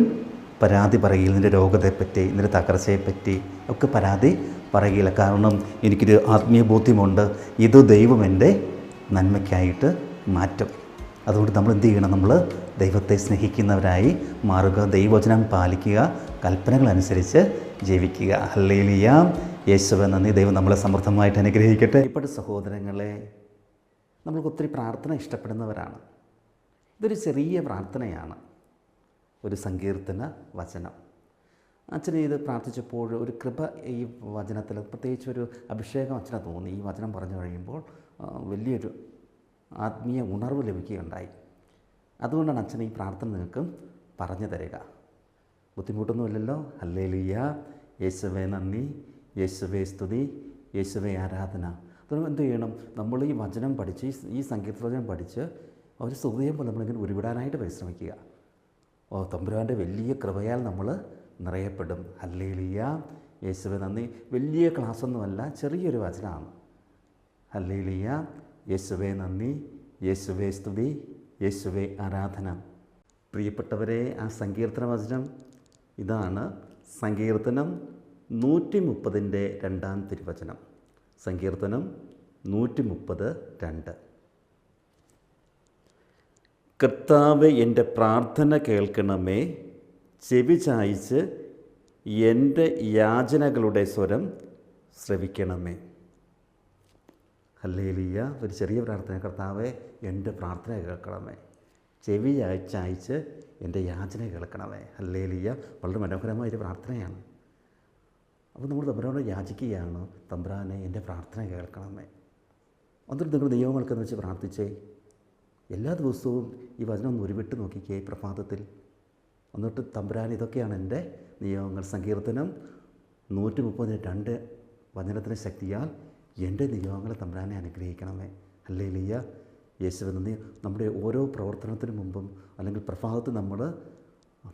പരാതി പറയുകയില്ല. നിൻ്റെ രോഗത്തെപ്പറ്റി, നിൻ്റെ തകർച്ചയെപ്പറ്റി ഒക്കെ പരാതി പറയുകയില്ല. കാരണം എനിക്കൊരു ആത്മീയ ബോധ്യമുണ്ട്, ഇത് ദൈവം എൻ്റെ നന്മയ്ക്കായിട്ട് മാറ്റും. അതുകൊണ്ട് നമ്മൾ എന്ത് ചെയ്യണം? നമ്മൾ ദൈവത്തെ സ്നേഹിക്കുന്നവരായി മാറുക, ദൈവവചനം പാലിക്കുക, കൽപ്പനകൾ അനുസരിച്ച് ജീവിക്കുക. ഹല്ലേലൂയ. യേശുവേ നന്ദി. ദൈവം നമ്മളെ സമൃദ്ധമായിട്ട് അനുഗ്രഹിക്കട്ടെ. പ്രിയപ്പെട്ട സഹോദരങ്ങളെ, നമ്മൾക്ക് ഒത്തിരി പ്രാർത്ഥന ഇഷ്ടപ്പെടുന്നവരാണ്. ഇതൊരു ചെറിയ പ്രാർത്ഥനയാണ്, ഒരു സങ്കീർത്തന വചനം. അച്ഛനെ ഇത് പ്രാർത്ഥിച്ചപ്പോൾ ഒരു കൃപ ഈ വചനത്തിൽ, പ്രത്യേകിച്ച് ഒരു അഭിഷേകം അച്ഛനെ തോന്നി. ഈ വചനം പറഞ്ഞു കഴിയുമ്പോൾ വലിയൊരു ആത്മീയ ഉണർവ് ലഭിക്കുകയുണ്ടായി. അതുകൊണ്ടാണ് അച്ഛൻ ഈ പ്രാർത്ഥന നിങ്ങൾക്ക് പറഞ്ഞു തരിക. ബുദ്ധിമുട്ടൊന്നുമില്ലല്ലോ. ഹല്ലേലൂയ. യേശുവേ നന്ദി, യേശുവേ സ്തുതി, യേശുവേ ആരാധന. അതുകൊണ്ട് എന്ത് ചെയ്യണം? നമ്മൾ ഈ വചനം പഠിച്ച്, ഈ സങ്കീർത്തനം പഠിച്ച് ഒരു സ്തുതിയെ പോലെ നമ്മളിങ്ങനെ ഉരുവിടാനായിട്ട് പരിശ്രമിക്കുക. തമ്പുരാൻ്റെ വലിയ കൃപയാൽ നമ്മൾ നിറയപ്പെടും. ഹല്ലേലൂയ. യേശുവേ നന്ദി. വലിയ ക്ലാസ്സൊന്നുമല്ല, ചെറിയൊരു വചനമാണ്. ഹല്ലേലൂയ. യേശുവേ നന്ദി, യേശുവേ സ്തുതി, യേശുവേ ആരാധന. പ്രിയപ്പെട്ടവരെ, ആ സങ്കീർത്തന വചനം ഇതാണ്. സങ്കീർത്തനം 130 2 തിരുവചനം. സങ്കീർത്തനം 130:2. കർത്താവേ, എൻ്റെ പ്രാർത്ഥന കേൾക്കണമേ, ചെവി ചായ്ച്ച് എൻ്റെ യാചനകളുടെ സ്വരം ശ്രവിക്കണമേ. ഹല്ലേലൂയ. ഒരു ചെറിയ പ്രാർത്ഥന. കർത്താവേ, എൻ്റെ പ്രാർത്ഥന കേൾക്കണമേ, ചെവി ചായ്ച്ച് എൻ്റെ യാചന കേൾക്കണമേ. ഹല്ലേലൂയ. വളരെ മനോഹരമായൊരു പ്രാർത്ഥനയാണ്. അപ്പോൾ നമ്മൾ തമ്പുരാനോട് യാചിക്കുകയാണ്, തമ്പുരാനെ എൻ്റെ പ്രാർത്ഥന കേൾക്കണമേ. എന്നിട്ട് നിങ്ങൾ ദൈവങ്ങൾക്കെന്ന് വെച്ച് പ്രാർത്ഥിച്ചേ. എല്ലാ ദിവസവും ഈ വചനം ഒന്ന് ഉരുവിട്ട് നോക്കിക്കേ പ്രഭാതത്തിൽ. എന്നിട്ട് തമ്പുരാൻ, ഇതൊക്കെയാണ് എൻ്റെ നിയമങ്ങൾ. സങ്കീർത്തനം 132 വചനത്തിൻ്റെ ശക്തിയാൽ എൻ്റെ നിയമങ്ങളെ തമ്പുരാനെ അനുഗ്രഹിക്കണമേ. ഹല്ലേലൂയ. യേശുവേ നന്ദി. നമ്മുടെ ഓരോ പ്രവർത്തനത്തിന് മുമ്പും അല്ലെങ്കിൽ പ്രഭാതത്തിൽ നമ്മൾ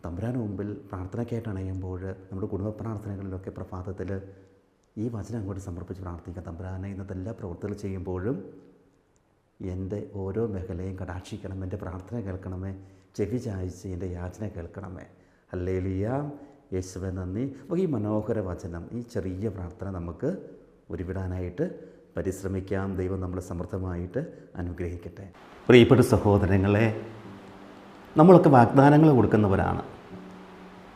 തമ്പുരാന് മുമ്പിൽ പ്രാർത്ഥനയ്ക്കായിട്ട് അണയുമ്പോൾ നമ്മുടെ കുടുംബ പ്രാർത്ഥനകളിലൊക്കെ പ്രഭാതത്തിൽ ഈ വചനം അങ്ങോട്ട് സമർപ്പിച്ച് പ്രാർത്ഥിക്കാം. തമ്പുരാനെ, ഇന്നത്തെ എല്ലാ പ്രവർത്തനങ്ങൾ ചെയ്യുമ്പോഴും എൻ്റെ ഓരോ മേഖലയും കടാക്ഷിക്കണം, എൻ്റെ പ്രാർത്ഥന കേൾക്കണമേ, ചെവി ചായ്ച്ച് എൻ്റെ യാചന കേൾക്കണമേ. ഹല്ലേലൂയ. യേശുവേ നന്ദി. അപ്പോൾ ഈ മനോഹര വചനം, ഈ ചെറിയ പ്രാർത്ഥന നമുക്ക് ഉരുവിടാനായിട്ട് പരിശ്രമിക്കാം. ദൈവം നമ്മളെ സമൃദ്ധമായിട്ട് അനുഗ്രഹിക്കട്ടെ. പ്രിയപ്പെട്ട സഹോദരങ്ങളെ, നമ്മളൊക്കെ വാഗ്ദാനങ്ങൾ കൊടുക്കുന്നവരാണ്.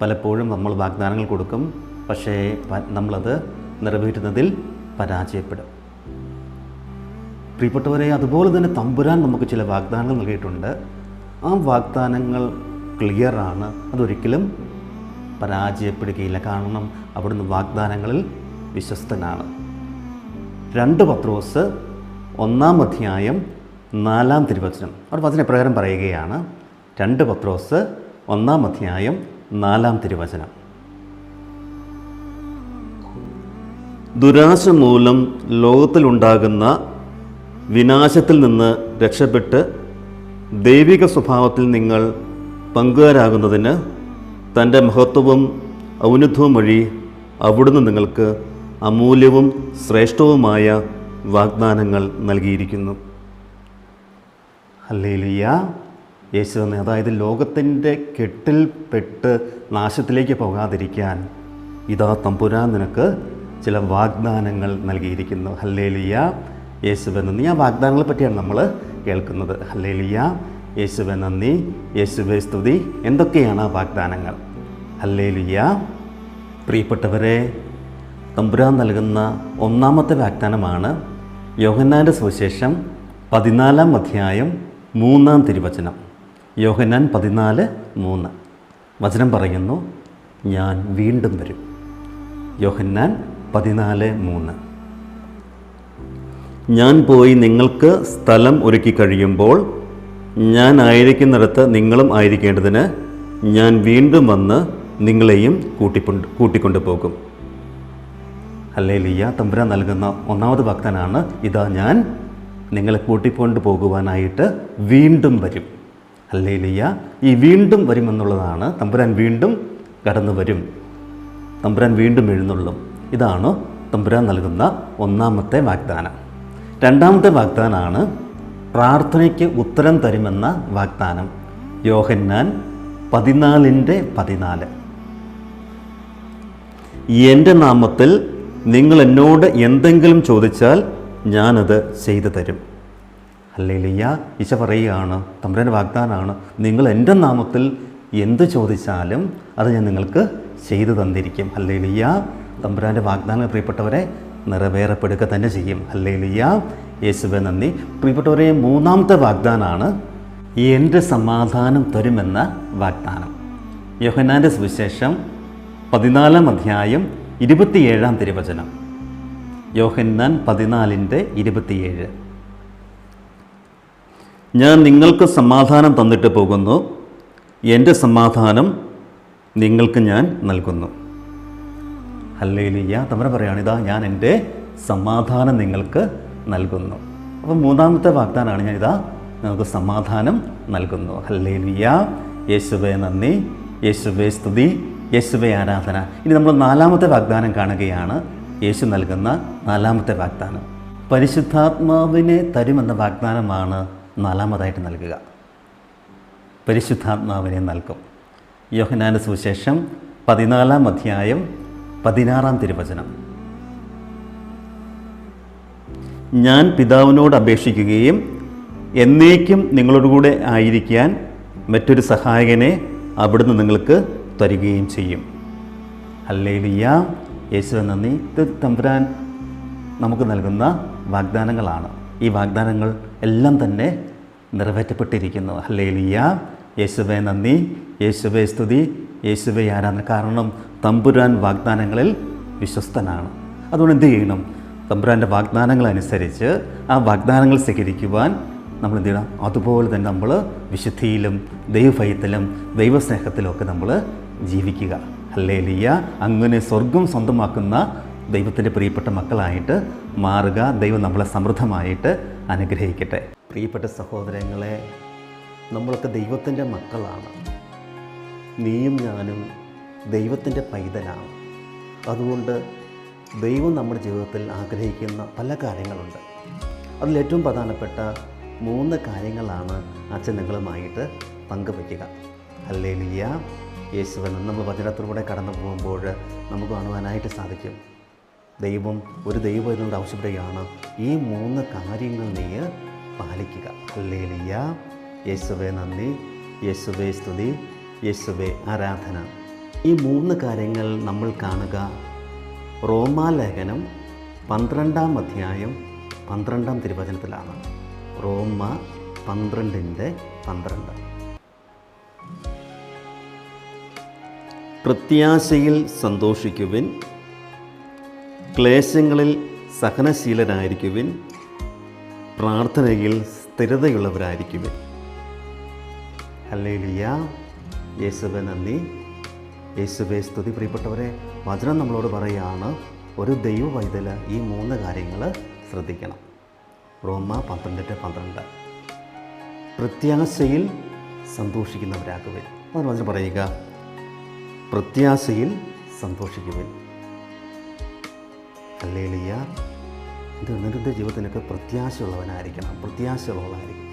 പലപ്പോഴും നമ്മൾ വാഗ്ദാനങ്ങൾ കൊടുക്കും, പക്ഷേ നമ്മളത് നിറവേറ്റുന്നതിൽ പരാജയപ്പെടും. പ്രിയപ്പെട്ടവരെ, അതുപോലെ തന്നെ തമ്പുരാൻ നമുക്ക് ചില വാഗ്ദാനങ്ങൾ നൽകിയിട്ടുണ്ട്. ആ വാഗ്ദാനങ്ങൾ ക്ലിയറാണ്, അതൊരിക്കലും പരാജയപ്പെടുകയില്ല. കാരണം അവിടുന്ന് വാഗ്ദാനങ്ങളിൽ വിശ്വസ്തനാണ്. 2 പത്രോസ് 1 അധ്യായം 4 തിരുവചനം. അവർ വചന പ്രകാരം പറയുകയാണ്. 2 പത്രോസ് 1 അധ്യായം 4 തിരുവചനം. ദുരാശ മൂലം ലോകത്തിലുണ്ടാകുന്ന വിനാശത്തിൽ നിന്ന് രക്ഷപ്പെട്ട് ദൈവിക സ്വഭാവത്തിൽ നിങ്ങൾ പങ്കുകാരാകുന്നതിന് തൻ്റെ മഹത്വവും ഔന്നത്യവും വഴി അവിടുന്ന് നിങ്ങൾക്ക് അമൂല്യവും ശ്രേഷ്ഠവുമായ വാഗ്ദാനങ്ങൾ നൽകിയിരിക്കുന്നു. ഹല്ലേലൂയ. യേശുവേ, അതായത് ലോകത്തിൻ്റെ കെട്ടിൽപ്പെട്ട് നാശത്തിലേക്ക് പോകാതിരിക്കാൻ ഇതാ തമ്പുരാൻ നിനക്ക് ചില വാഗ്ദാനങ്ങൾ നൽകിയിരിക്കുന്നു. ഹല്ലേലൂയ. യേശുവേ നന്ദി. ആ വാഗ്ദാനങ്ങളെ പറ്റിയാണ് നമ്മൾ കേൾക്കുന്നത്. ഹല്ലേലൂയ. യേശുവേ നന്ദി, യേശുവേ സ്തുതി. എന്തൊക്കെയാണ് ആ വാഗ്ദാനങ്ങൾ? ഹല്ലേലൂയ. പ്രിയപ്പെട്ടവരെ, തമ്പുരാൻ നൽകുന്ന ഒന്നാമത്തെ വാഗ്ദാനമാണ് യോഹന്നാൻ്റെ സുവിശേഷം 14 അധ്യായം 3 തിരുവചനം. യോഹന്നാൻ 14:3 വചനം പറയുന്നു, ഞാൻ വീണ്ടും വരും. യോഹന്നാൻ 14:3. ഞാൻ പോയി നിങ്ങൾക്ക് സ്ഥലം ഒരുക്കി കഴിയുമ്പോൾ ഞാൻ ആയിരിക്കുന്നിടത്ത് നിങ്ങളും ആയിരിക്കേണ്ടതിന് ഞാൻ വീണ്ടും വന്ന് നിങ്ങളെയും കൂട്ടിക്കൊണ്ടു പോകും. ഹല്ലേലൂയ. തമ്പുരാൻ നൽകുന്ന ഒന്നാമത് വാഗ്ദാനമാണ്, ഇതാ ഞാൻ നിങ്ങളെ കൂട്ടിക്കൊണ്ടു പോകുവാനായിട്ട് വീണ്ടും വരും. ഹല്ലേലൂയ. ഈ വീണ്ടും വരുമെന്നുള്ളതാണ്. തമ്പുരാൻ വീണ്ടും കടന്നു വരും, തമ്പുരാൻ വീണ്ടും എഴുന്നള്ളും. ഇതാണ് തമ്പുരാൻ നൽകുന്ന ഒന്നാമത്തെ വാഗ്ദാനം. രണ്ടാമത്തെ വാഗ്ദാനമാണ് പ്രാർത്ഥനയ്ക്ക് ഉത്തരം തരുമെന്ന വാഗ്ദാനം. യോഹന്നാൻ 14:14. എൻ്റെ നാമത്തിൽ നിങ്ങൾ എന്നോട് എന്തെങ്കിലും ചോദിച്ചാൽ ഞാനത് ചെയ്തു തരും. ഹല്ലേലൂയ. ഈശോ പറയുകയാണ്, തമ്പുരാൻ്റെ വാഗ്ദാനമാണ്, നിങ്ങൾ എൻ്റെ നാമത്തിൽ എന്ത് ചോദിച്ചാലും അത് ഞാൻ നിങ്ങൾക്ക് ചെയ്തു തന്നിരിക്കും. ഹല്ലേലൂയ. തമ്പുരാൻ്റെ വാഗ്ദാനം പ്രിയപ്പെട്ടവരെ നിറവേറപ്പെടുക തന്നെ ചെയ്യും. ഹല്ലേലൂയ. യേശുവേ നന്ദി. പ്രിയപ്പെട്ടവരെ, മൂന്നാമത്തെ വാഗ്ദാനമാണ് എൻ്റെ സമാധാനം തരുമെന്ന വാഗ്ദാനം. യോഹന്നാൻ്റെ സുവിശേഷം 14 അധ്യായം 27 തിരുവചനം. യോഹന്നാൻ 14:27. ഞാൻ നിങ്ങൾക്ക് സമാധാനം തന്നിട്ട് പോകുന്നു, എൻ്റെ സമാധാനം നിങ്ങൾക്ക് ഞാൻ നൽകുന്നു. ഹല്ലേലൂയ. തമ്പുരാൻ പറയുകയാണ്, ഇതാ ഞാൻ എൻ്റെ സമാധാനം നിങ്ങൾക്ക് നൽകുന്നു. അപ്പം മൂന്നാമത്തെ വാഗ്ദാനമാണ്, ഞാനിതാ നിങ്ങൾക്ക് സമാധാനം നൽകുന്നു. ഹല്ലേലൂയ. യേശുവേ നന്ദി, യേശുവേ സ്തുതി, യേശുവേ ആരാധന. ഇനി നമ്മൾ നാലാമത്തെ വാഗ്ദാനം കാണുകയാണ്. യേശു നൽകുന്ന നാലാമത്തെ വാഗ്ദാനം പരിശുദ്ധാത്മാവിനെ തരുമെന്ന വാഗ്ദാനമാണ് നാലാമതായിട്ട് നൽകുക. പരിശുദ്ധാത്മാവിനെ നൽകും. യോഹന്നാൻ്റെ സുവിശേഷം 14 അധ്യായം 16 തിരുവചനം. ഞാൻ പിതാവിനോട് അപേക്ഷിക്കുകയും എന്നേക്കും നിങ്ങളോടുകൂടെ ആയിരിക്കാൻ മറ്റൊരു സഹായകനെ അവിടുന്ന് നിങ്ങൾക്ക് തരികയും ചെയ്യും. ഹല്ലേലൂയ. യേശുവേ നന്ദി. ഇത് തമ്പുരാൻ നമുക്ക് നൽകുന്ന വാഗ്ദാനങ്ങളാണ്. ഈ വാഗ്ദാനങ്ങൾ എല്ലാം തന്നെ നിറവേറ്റപ്പെട്ടിരിക്കുന്നു. ഹല്ലേലൂയ. യേശുവേ നന്ദി, യേശുവേ സ്തുതി, യേശുവേ ആരാധന. കാരണം തമ്പുരാൻ വാഗ്ദാനങ്ങളിൽ വിശ്വസ്തനാണ്. അതുകൊണ്ട് എന്ത് ചെയ്യണം? തമ്പുരാൻ്റെ വാഗ്ദാനങ്ങൾ അനുസരിച്ച് ആ വാഗ്ദാനങ്ങൾ സ്വീകരിക്കുവാൻ നമ്മൾ എന്ത് ചെയ്യണം? അതുപോലെ തന്നെ നമ്മൾ വിശുദ്ധിയിലും ദൈവഭയത്തിലും ദൈവസ്നേഹത്തിലും ഒക്കെ നമ്മൾ ജീവിക്കുക. ഹല്ലേലൂയ. അങ്ങനെ സ്വർഗം സ്വന്തമാക്കുന്ന ദൈവത്തിൻ്റെ പ്രിയപ്പെട്ട മക്കളായിട്ട് മാറുക. ദൈവം നമ്മളെ സമൃദ്ധമായിട്ട് അനുഗ്രഹിക്കട്ടെ. പ്രിയപ്പെട്ട സഹോദരങ്ങളെ, നമ്മളൊക്കെ ദൈവത്തിൻ്റെ മക്കളാണ്. നീയും ഞാനും ദൈവത്തിൻ്റെ പൈതലാണ്. അതുകൊണ്ട് ദൈവം നമ്മുടെ ജീവിതത്തിൽ ആഗ്രഹിക്കുന്ന പല കാര്യങ്ങളുണ്ട്. അതിലേറ്റവും പ്രധാനപ്പെട്ട 3 കാര്യങ്ങളാണ് അച്ഛൻ നിങ്ങളുമായിട്ട് പങ്കുവയ്ക്കുക. ഹല്ലേലൂയ. യേശുവൻ നമ്മൾ വചനത്തിലൂടെ കടന്നു പോകുമ്പോൾ നമുക്ക് കാണുവാനായിട്ട് സാധിക്കും. ദൈവം ഒരു ദൈവം എന്നോട് ആവശ്യപ്പെടുകയാണ്, ഈ 3 കാര്യങ്ങൾ നീ പാലിക്കുക. ഹല്ലേലൂയ. യേശുവേ നന്ദി, യേശുവേ സ്തുതി, യേശുവേ ആരാധന. ഈ 3 കാര്യങ്ങൾ നമ്മൾ കാണുക റോമാലേഖനം 12-ാം അധ്യായം 12-ാം തിരുവചനത്തിലാണ്. റോമ 12:12. പ്രത്യാശയിൽ സന്തോഷിക്കുവിൻ, ക്ലേശങ്ങളിൽ സഹനശീലരായിരിക്കുവിൻ, പ്രാർത്ഥനയിൽ സ്ഥിരതയുള്ളവരായിരിക്കുവിൻ. ഹല്ലേലൂയ. യേശുവേ നന്ദി, യേശുവേ സ്തുതി. പ്രിയപ്പെട്ടവരെ, വചനം നമ്മളോട് പറയുകയാണ്, ഒരു ദൈവ പൈതൽ ഈ 3 കാര്യങ്ങൾ ശ്രദ്ധിക്കണം. റോമ 12:12. പ്രത്യാശയിൽ സന്തോഷിക്കുന്നവരാകുവിൻ. അതാണ് വചനം പറയുക, പ്രത്യാശയിൽ സന്തോഷിക്കുവിൻ. ഹല്ലേലൂയ. ഇത് നിന്റെ ജീവിതത്തിനൊക്കെ പ്രത്യാശയുള്ളവനായിരിക്കണം, പ്രത്യാശയുള്ളവളായിരിക്കണം.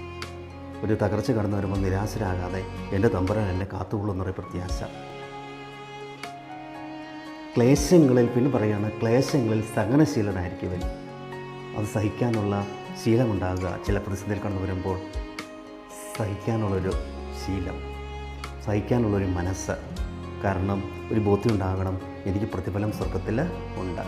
ഒരു തകർച്ച കടന്നു വരുമ്പോൾ നിരാശരാകാതെ എൻ്റെ തമ്പുരാൻ എന്നെ കാത്തുകൊള്ളുന്ന ഒരു പ്രത്യാശ. ക്ലേശങ്ങളിൽ പിന്നെ പറയുകയാണ്, ക്ലേശങ്ങളിൽ സഹനശീലനായിരിക്കുവിൻ. അത് സഹിക്കാനുള്ള ശീലമുണ്ടാകുക. ചില പ്രതിസന്ധിയിൽ കടന്നു വരുമ്പോൾ സഹിക്കാനുള്ളൊരു ശീലം, സഹിക്കാനുള്ളൊരു മനസ്സ്. കാരണം ഒരു ബോധ്യം ഉണ്ടാകണം, എനിക്ക് പ്രതിഫലം സ്വർഗത്തിൽ ഉണ്ട്.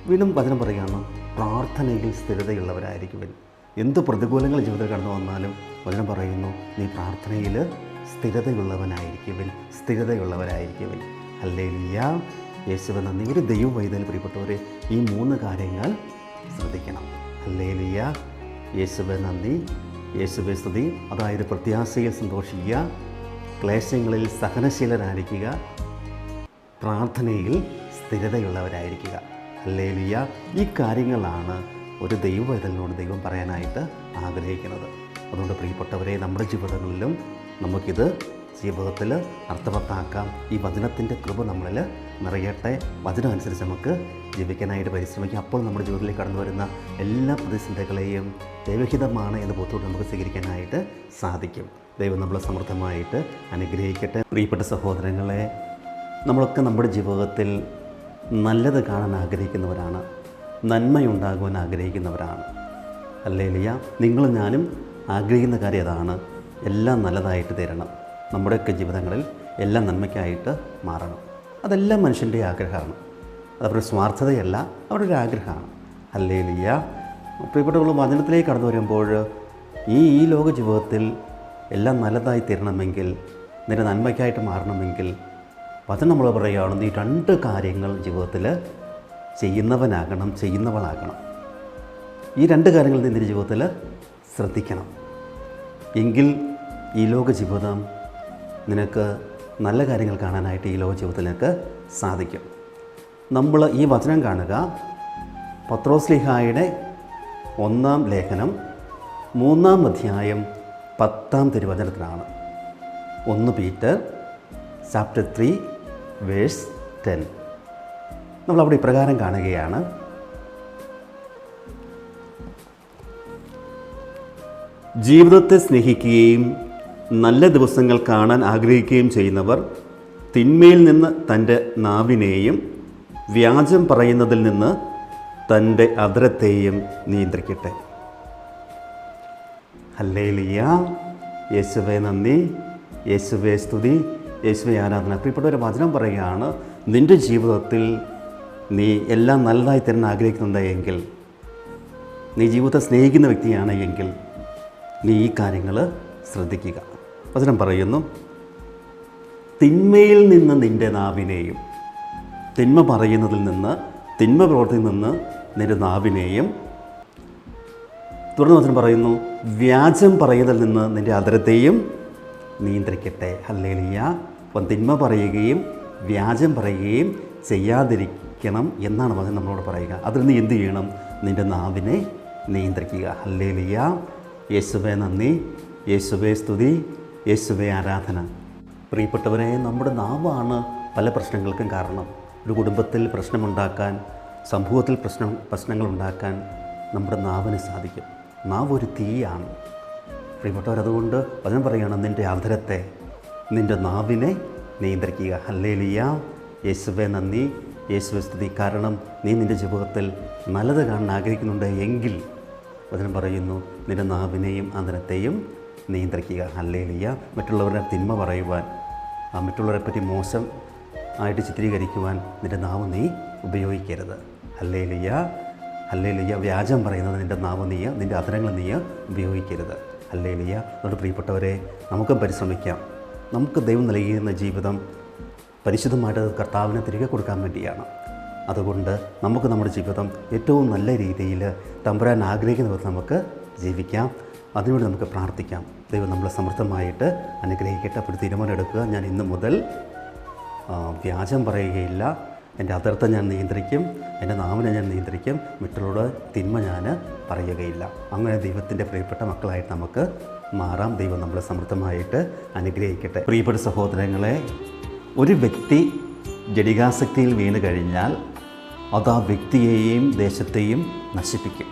വീണ്ടും വചനം പറയുകയാണ്, പ്രാർത്ഥനയിൽ സ്ഥിരതയുള്ളവരായിരിക്കുവിൻ. എന്ത് പ്രതികൂലങ്ങൾ ജീവിതത്തിൽ കടന്നു വന്നാലും വചനം പറയുന്നു, നീ പ്രാർത്ഥനയിൽ സ്ഥിരതയുള്ളവനായിരിക്കുവിൻ, സ്ഥിരതയുള്ളവരായിരിക്കുവിൻ. ഹല്ലേലൂയ. യേശുവേ നന്ദി. ഒരു ദൈവ പൈതൽ പ്രിയപ്പെട്ടവരെ ഈ 3 കാര്യങ്ങൾ ശ്രദ്ധിക്കണം. ഹല്ലേലൂയ. യേശുവേ നന്ദി, യേശുവേ സ്തുതി. അതായത് പ്രത്യാശയിൽ സന്തോഷിക്കുക, ക്ലേശങ്ങളിൽ സഹനശീലരായിരിക്കുക, പ്രാർത്ഥനയിൽ സ്ഥിരതയുള്ളവരായിരിക്കുക. ഹല്ലേലൂയ. ഈ കാര്യങ്ങളാണ് ഒരു ദൈവ പൈതലിനോട് ദൈവം പറയാനായിട്ട് ആഗ്രഹിക്കുന്നത്. അതുകൊണ്ട് പ്രിയപ്പെട്ടവരെ, നമ്മുടെ ജീവിതങ്ങളിലും നമുക്കിത് ജീവിതത്തിൽ അർത്ഥവത്താക്കാം. ഈ വചനത്തിൻ്റെ കൃപ നമ്മളിൽ നിറയട്ടെ. വചനം അനുസരിച്ച് നമുക്ക് ജീവിക്കാനായിട്ട് പരിശ്രമിക്കാം. അപ്പോൾ നമ്മുടെ ജീവിതത്തിലേക്ക് കടന്നു വരുന്ന എല്ലാ പ്രതിസന്ധികളെയും ദൈവഹിതമാണ് എന്ന ബോധത്തോടെ നമുക്ക് സ്വീകരിക്കാനായിട്ട് സാധിക്കും. ദൈവം നമ്മളെ സമൃദ്ധമായിട്ട് അനുഗ്രഹിക്കട്ടെ. പ്രിയപ്പെട്ട സഹോദരങ്ങളെ, നമ്മളൊക്കെ നമ്മുടെ ജീവിതത്തിൽ നല്ലത് കാണാൻ ആഗ്രഹിക്കുന്നവരാണ്, നന്മയുണ്ടാകുവാൻ ആഗ്രഹിക്കുന്നവരാണ്. ഹല്ലേലൂയ. നിങ്ങളും ഞാനും ആഗ്രഹിക്കുന്ന കാര്യം അതാണ്, എല്ലാം നല്ലതായിട്ട് തരണം. നമ്മുടെയൊക്കെ ജീവിതങ്ങളിൽ എല്ലാം നന്മയ്ക്കായിട്ട് മാറണം. അതെല്ലാം മനുഷ്യൻ്റെ ആഗ്രഹമാണ്. അതവരുടെ സ്വാർത്ഥതയല്ല, അവരുടെ ഒരു ആഗ്രഹമാണ്. ഹല്ലേലൂയ. പ്രിയപ്പെട്ടവർ, വചനത്തിലേക്ക് കടന്നു വരുമ്പോൾ ഈ ലോക ജീവിതത്തിൽ എല്ലാം നല്ലതായി തീരണമെങ്കിൽ, നിന്റെ നന്മയ്ക്കായിട്ട് മാറണമെങ്കിൽ വചനം നമ്മൾ പറയുകയാണ്, നീ 2 കാര്യങ്ങൾ ജീവിതത്തിൽ ചെയ്യുന്നവനാകണം, ചെയ്യുന്നവളാകണം. ഈ 2 കാര്യങ്ങൾ നിന്റെ ജീവിതത്തിൽ ശ്രദ്ധിക്കണം. എങ്കിൽ ഈ ലോക ജീവിതം നിനക്ക് നല്ല കാര്യങ്ങൾ കാണാനായിട്ട് ഈ ലോക ജീവിതത്തിൽ നിനക്ക് സാധിക്കും. നമ്മൾ ഈ വചനം കാണുക പത്രോസ്ലീഹായുടെ 1-ാം ലേഖനം 3-ാം അധ്യായം 10-ാം തിരുവചനത്തിലാണ്. 1 പീറ്റർ ചാപ്റ്റർ 3 വേഴ്സ് 10. നമ്മളവിടെ ഇപ്രകാരം കാണുകയാണ്, ജീവിതത്തെ സ്നേഹിക്കുകയും നല്ല ദിവസങ്ങൾ കാണാൻ ആഗ്രഹിക്കുകയും ചെയ്യുന്നവർ തിന്മയിൽ നിന്ന് തൻ്റെ നാവിനെയും വ്യാജം പറയുന്നതിൽ നിന്ന് തൻ്റെ അധരത്തെയും നിയന്ത്രിക്കട്ടെ. ഹല്ലേലൂയ. യേശുവേ നന്ദി, യേശുവേ സ്തുതി, യേശുവേ ആരാധന. പ്രിയപ്പെട്ട ഒരു വചനം പറയുകയാണ്, നിൻ്റെ ജീവിതത്തിൽ നീ എല്ലാം നല്ലതായി തരാൻ ആഗ്രഹിക്കുന്നുണ്ടെങ്കിൽ നീ ജീവിതത്തെ സ്നേഹിക്കുന്ന വ്യക്തിയാണ് എങ്കിൽ നീ ഈ കാര്യങ്ങൾ ശ്രദ്ധിക്കുക. വചനം പറയുന്നു, തിന്മയിൽ നിന്ന് നിൻ്റെ നാവിനെയും, തിന്മ പറയുന്നതിൽ നിന്ന്, തിന്മ പ്രവർത്തിയിൽ നിന്ന് നിൻ്റെ നാവിനെയും, തുടർന്ന് വചനം പറയുന്നു, വ്യാജം പറയുന്നതിൽ നിന്ന് നിൻ്റെ അധരത്തെയും നിയന്ത്രിക്കട്ടെ. ഹല്ലേലൂയ. അപ്പം തിന്മ പറയുകയും വ്യാജം പറയുകയും ചെയ്യാതിരിക്കണം എന്നാണ് വചനം നമ്മളോട് പറയുക. അതിൽ നീ എന്ത് ചെയ്യണം? നിൻ്റെ നാവിനെ നിയന്ത്രിക്കുക. ഹല്ലേലൂയ. യേശുവേ നന്ദി, യേശുവേ സ്തുതി, യേശുവേ ആരാധന. പ്രിയപ്പെട്ടവരെ, നമ്മുടെ നാവാണ് പല പ്രശ്നങ്ങൾക്കും കാരണം. ഒരു കുടുംബത്തിൽ പ്രശ്നമുണ്ടാക്കാൻ, സമൂഹത്തിൽ പ്രശ്നങ്ങളുണ്ടാക്കാൻ നമ്മുടെ നാവിന് സാധിക്കും. നാവ് ഒരു തീയാണ്. പ്രിയപ്പെട്ടവർ, അതുകൊണ്ട് വചനം പറയുകയാണ്, നിൻ്റെ അധരത്തെ, നിൻ്റെ നാവിനെ നിയന്ത്രിക്കുക. ഹല്ലേലൂയ. യേശുവേ നന്ദി, യേശുവേ സ്തുതി. കാരണം നീ നിൻ്റെ ജീവിതത്തിൽ നല്ലത് കാണാൻ ആഗ്രഹിക്കുന്നുണ്ട് എങ്കിൽ വചനം പറയുന്നു, നിൻ്റെ നാവിനെയും അധരത്തെയും നിയന്ത്രിക്കുക. ഹല്ലേലൂയ. മറ്റുള്ളവരുടെ തിന്മ പറയുവാൻ, മറ്റുള്ളവരെ പറ്റി മോശം ആയിട്ട് ചിത്രീകരിക്കുവാൻ നിൻ്റെ നാവ് നീ ഉപയോഗിക്കരുത്. ഹല്ലേലൂയ. ഹല്ലേലൂയ. വ്യാജം പറയുന്നത് നിൻ്റെ നാവ് നീ, നിൻ്റെ അധരങ്ങൾ നീ ഉപയോഗിക്കരുത്. ഹല്ലേലൂയ. അതുകൊണ്ട് പ്രിയപ്പെട്ടവരെ, നമുക്കും പരിശ്രമിക്കാം. നമുക്ക് ദൈവം നൽകിയിരുന്ന ജീവിതം പരിശുദ്ധമായിട്ട് കർത്താവിനെ തിരികെ കൊടുക്കാൻ വേണ്ടിയാണ്. അതുകൊണ്ട് നമുക്ക് നമ്മുടെ ജീവിതം ഏറ്റവും നല്ല രീതിയിൽ തമ്പുരാൻ ആഗ്രഹിക്കുന്ന വിധത്തിൽ നമുക്ക് ജീവിക്കാം. അതിനുവേണ്ടി നമുക്ക് പ്രാർത്ഥിക്കാം. ദൈവം നമ്മളെ സമൃദ്ധമായിട്ട് അനുഗ്രഹിക്കട്ടെ. അപ്പോൾ തീരുമാനം എടുക്കുക, ഞാൻ ഇന്ന് മുതൽ വ്യാജം പറയുകയില്ല, എൻ്റെ അധരത്തെ ഞാൻ നിയന്ത്രിക്കും, എൻ്റെ നാവിനെ ഞാൻ നിയന്ത്രിക്കും, മറ്റുള്ളവരുടെ തിന്മ ഞാൻ പറയുകയില്ല. അങ്ങനെ ദൈവത്തിൻ്റെ പ്രിയപ്പെട്ട മക്കളായിട്ട് നമുക്ക് മാറാം. ദൈവം നമ്മളെ സമൃദ്ധമായിട്ട് അനുഗ്രഹിക്കട്ടെ. പ്രിയപ്പെട്ട സഹോദരങ്ങളെ, ഒരു വ്യക്തി ജഡികാസക്തിയിൽ വീണ് കഴിഞ്ഞാൽ അത് ആ വ്യക്തിയെയും ദേശത്തെയും നശിപ്പിക്കും.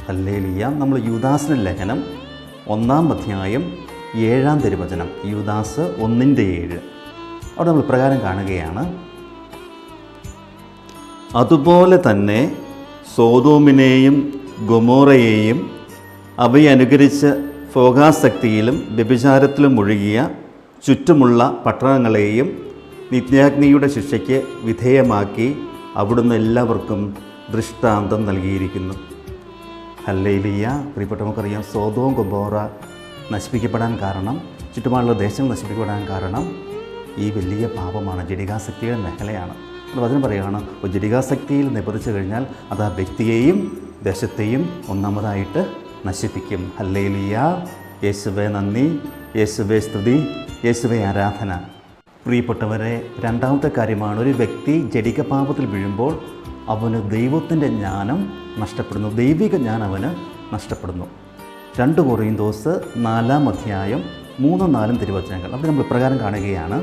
ഹല്ലേലൂയ. നമ്മൾ യൂദാസിൻ്റെ ലേഖനം 1-ാം അധ്യായം 7-ാം തിരുവചനം, യൂദാസ് 1:7, അവിടെ നമ്മൾ പ്രകാരം കാണുകയാണ്, അതുപോലെ തന്നെ സോദോമിനെയും ഗൊമോറയെയും അവയെ അനുകരിച്ച് ഭോഗാസക്തിയിലും വ്യഭിചാരത്തിലും മുഴുകിയ ചുറ്റുമുള്ള പട്ടണങ്ങളെയും നിത്യാഗ്നിയുടെ ശിക്ഷയ്ക്ക് വിധേയമാക്കി അവിടുന്ന് എല്ലാവർക്കും ദൃഷ്ടാന്തം നൽകിയിരിക്കുന്നു. ഹല്ലേലൂയ. പ്രിയപ്പെട്ട, നമുക്കറിയാം, സോദോം ഗൊമോറ നശിപ്പിക്കപ്പെടാൻ കാരണം, ചുറ്റുപാടുള്ള ദേശങ്ങൾ നശിപ്പിക്കപ്പെടാൻ കാരണം ഈ വലിയ പാപമാണ്, ജഡികാസക്തിയുടെ മേഖലയാണ്. വചനം പറയുകയാണ്, ജഡികാസക്തിയിൽ നിബന്ധിച്ചു കഴിഞ്ഞാൽ അത് ആ വ്യക്തിയെയും ദേശത്തെയും ഒന്നാമതായിട്ട് നശിപ്പിക്കും. ഹല്ലേലൂയ. യേശുവേ നന്ദി, യേശുവേ സ്തുതി, യേശുവേ ആരാധന. പ്രിയപ്പെട്ടവരെ, രണ്ടാമത്തെ കാര്യമാണ്, ഒരു വ്യക്തി ജഡിക പാപത്തിൽ വീഴുമ്പോൾ അവന് ദൈവത്തിൻ്റെ ജ്ഞാനം നഷ്ടപ്പെടുന്നു, ദൈവിക ജ്ഞാനം അവന് നഷ്ടപ്പെടുന്നു. 2 കൊറിന്തോസ് 4-ാം അധ്യായം 3-4 തിരുവചനങ്ങൾ, അവിടെ നമ്മൾ ഇപ്രകാരം കാണുകയാണ്,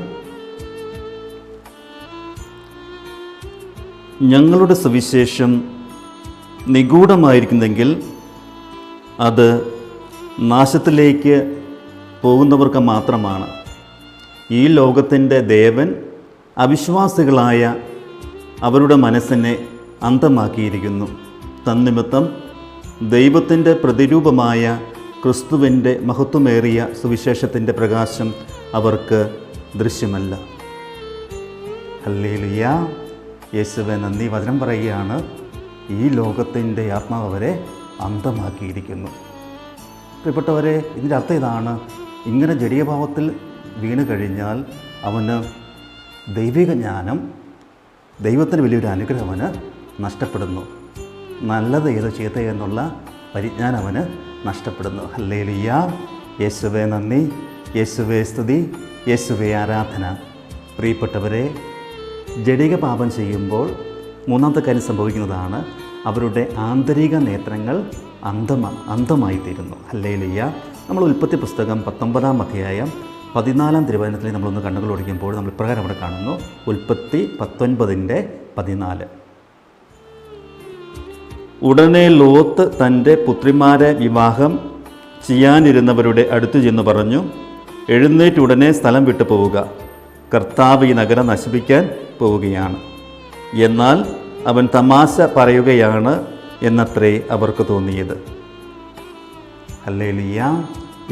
ഞങ്ങളുടെ സുവിശേഷം നിഗൂഢമായിരിക്കുന്നെങ്കിൽ അത് നാശത്തിലേക്ക് പോകുന്നവർക്ക് മാത്രമാണ്. ഈ ലോകത്തിൻ്റെ ദേവൻ അവിശ്വാസികളായ അവരുടെ മനസ്സിനെ അന്ധമാക്കിയിരിക്കുന്നു. തന്നിമിത്തം ദൈവത്തിൻ്റെ പ്രതിരൂപമായ ക്രിസ്തുവിൻ്റെ മഹത്വമേറിയ സുവിശേഷത്തിൻ്റെ പ്രകാശം അവർക്ക് ദൃശ്യമല്ല. ഹല്ലേലൂയ. യേശുവേ നന്ദി. വചനം പറയുകയാണ്, ഈ ലോകത്തിൻ്റെ ആത്മാവ് അവരെ അന്ധമാക്കിയിരിക്കുന്നു. പ്രിയപ്പെട്ടവരെ, ഇതിൻ്റെ അർത്ഥം ഇതാണ്, ഇങ്ങനെ ജഡീയഭാവത്തിൽ വീണ് കഴിഞ്ഞാൽ അവന് ദൈവിക ജ്ഞാനം, ദൈവത്തിന് വലിയൊരു അനുഗ്രഹം അവന് നഷ്ടപ്പെടുന്നു. നല്ലത് ഏത് ചീത്ത എന്നുള്ള പരിജ്ഞാനം അവന് നഷ്ടപ്പെടുന്നു. ഹല്ലേലൂയ. യേശുവേ നന്ദി, യേശുവേ സ്തുതി, യേശുവേ ആരാധന. പ്രിയപ്പെട്ടവരെ, ജഡിക പാപം ചെയ്യുമ്പോൾ മൂന്നാമത്തെ കാര്യം സംഭവിക്കുന്നതാണ്, അവരുടെ ആന്തരിക നേത്രങ്ങൾ അന്ധമായിത്തീരുന്നു. ഹല്ലേലൂയ. നമ്മൾ ഉൽപ്പത്തി പുസ്തകം 19-ാം അധ്യായം 14-ാം തിരുവചനത്തിൽ നമ്മളൊന്ന് കണ്ണുകൾ ഓടിക്കുമ്പോൾ നമ്മൾ ഇപ്രകാരം അവിടെ കാണുന്നു. ഉൽപ്പത്തി 19:14, ഉടനെ ലോത്ത് തൻ്റെ പുത്രിമാരെ വിവാഹം ചെയ്യാനിരുന്നവരുടെ അടുത്തു ചെന്ന് പറഞ്ഞു, എഴുന്നേറ്റ് ഉടനെ സ്ഥലം വിട്ടു പോവുക, കർത്താവ് ഈ നഗരം നശിപ്പിക്കാൻ പോവുകയാണ്. എന്നാൽ അവൻ തമാശ പറയുകയാണ് എന്നത്രേ അവർക്ക് തോന്നിയത്. ഹല്ലേലൂയ.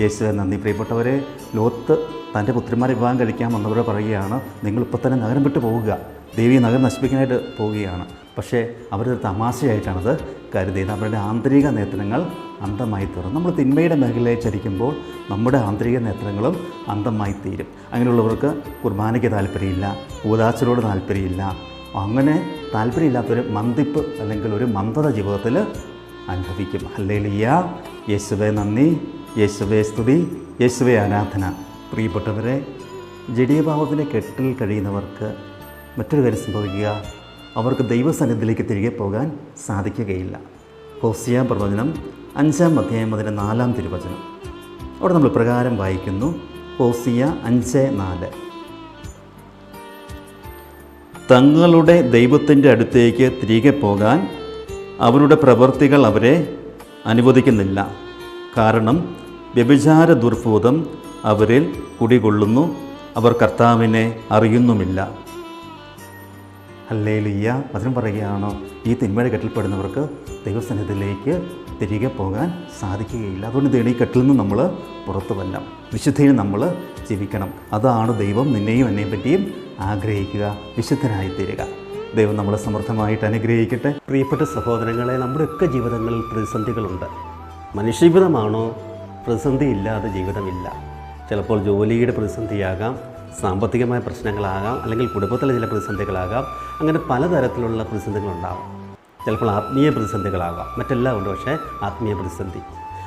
യേശുവേ നന്ദി. പ്രിയപ്പെട്ടവരെ, ലോത്ത് തൻ്റെ പുത്രിമാരെ വിവാഹം കഴിക്കാൻ വന്നവരോട് പറയുകയാണ്, നിങ്ങളിപ്പോൾ തന്നെ നഗരം വിട്ടു പോവുക, ദേവി നഗരം നശിപ്പിക്കാനായിട്ട് പോവുകയാണ്. പക്ഷേ അവരൊരു തമാശയായിട്ടാണത് കരുതിയത് അവരുടെ ആന്തരിക നേത്രങ്ങൾ അന്ധമായി തീർന്നു. നമ്മൾ തിന്മയുടെ മേഖലയിൽ ചരിക്കുമ്പോൾ നമ്മുടെ ആന്തരിക നേത്രങ്ങളും അന്ധമായി തീരും. അങ്ങനെയുള്ളവർക്ക് കുർബാനയ്ക്ക് താല്പര്യമില്ല, കൂദാശയോട് താല്പര്യമില്ല. അങ്ങനെ താല്പര്യമില്ലാത്തൊരു മന്ദിപ്പ് അല്ലെങ്കിൽ ഒരു മന്ദത ജീവിതത്തിൽ അനുഭവിക്കും. ഹല്ലേലൂയ. യേശുവേ നന്ദി, യേശുവേ സ്തുതി, യേശുവേ ആരാധന. പ്രിയപ്പെട്ടവരെ, ജഡീയഭാവത്തിൻ്റെ കെട്ടിൽ കഴിയുന്നവർക്ക് മറ്റൊരു കാര്യം സംഭവിക്കുക, അവർക്ക് ദൈവസന്നിധിയിലേക്ക് തിരികെ പോകാൻ സാധിക്കുകയില്ല. ഹോസിയ പ്രവചനം 5-ാം അധ്യായം അതിൻ്റെ 4-ാം തിരുവചനം. അവിടെ നമ്മൾ പ്രകാരം വായിക്കുന്നു. ഹോസിയ 5:4. തങ്ങളുടെ ദൈവത്തിൻ്റെ അടുത്തേക്ക് തിരികെ പോകാൻ അവരുടെ പ്രവൃത്തികൾ അവരെ അനുവദിക്കുന്നില്ല. കാരണം വ്യഭിചാര ദുർഭൂതം അവരിൽ കുടികൊള്ളുന്നു, അവർ കർത്താവിനെ അറിയുന്നുമില്ല. ഹല്ലേലൂയ. വചനം പറയുകയാണോ, ഈ തിന്മയുടെ കെട്ടിൽപ്പെടുന്നവർക്ക് ദൈവസന്നിധിയിലേക്ക് തിരികെ പോകാൻ സാധിക്കുകയില്ല. അതുകൊണ്ട് ഈ കെട്ടിൽ നിന്ന് നമ്മൾ പുറത്തു വരണം, വിശുദ്ധിയിൽ നമ്മൾ ജീവിക്കണം. അതാണ് ദൈവം നിന്നെയും എന്നെയും പറ്റിയും ആഗ്രഹിക്കുക, വിശുദ്ധനായിത്തീരുക. ദൈവം നമ്മളെ സമൃദ്ധമായിട്ട് അനുഗ്രഹിക്കട്ടെ. പ്രിയപ്പെട്ട സഹോദരങ്ങളെ, നമ്മുടെയൊക്കെ ജീവിതങ്ങളിൽ പ്രതിസന്ധികളുണ്ട്. മനുഷ്യജീവിതമാണോ, പ്രതിസന്ധി ഇല്ലാതെ ജീവിതമില്ല. ചിലപ്പോൾ ജോലിയുടെ പ്രതിസന്ധിയാകാം, സാമ്പത്തികമായ പ്രശ്നങ്ങളാകാം, അല്ലെങ്കിൽ കുടുംബത്തിലെ ചില പ്രതിസന്ധികളാകാം. അങ്ങനെ പലതരത്തിലുള്ള പ്രതിസന്ധികളുണ്ടാകാം. ചിലപ്പോൾ ആത്മീയ പ്രതിസന്ധികളാകാം, മറ്റെല്ലാം ഉണ്ട്, പക്ഷേ ആത്മീയ പ്രതിസന്ധി.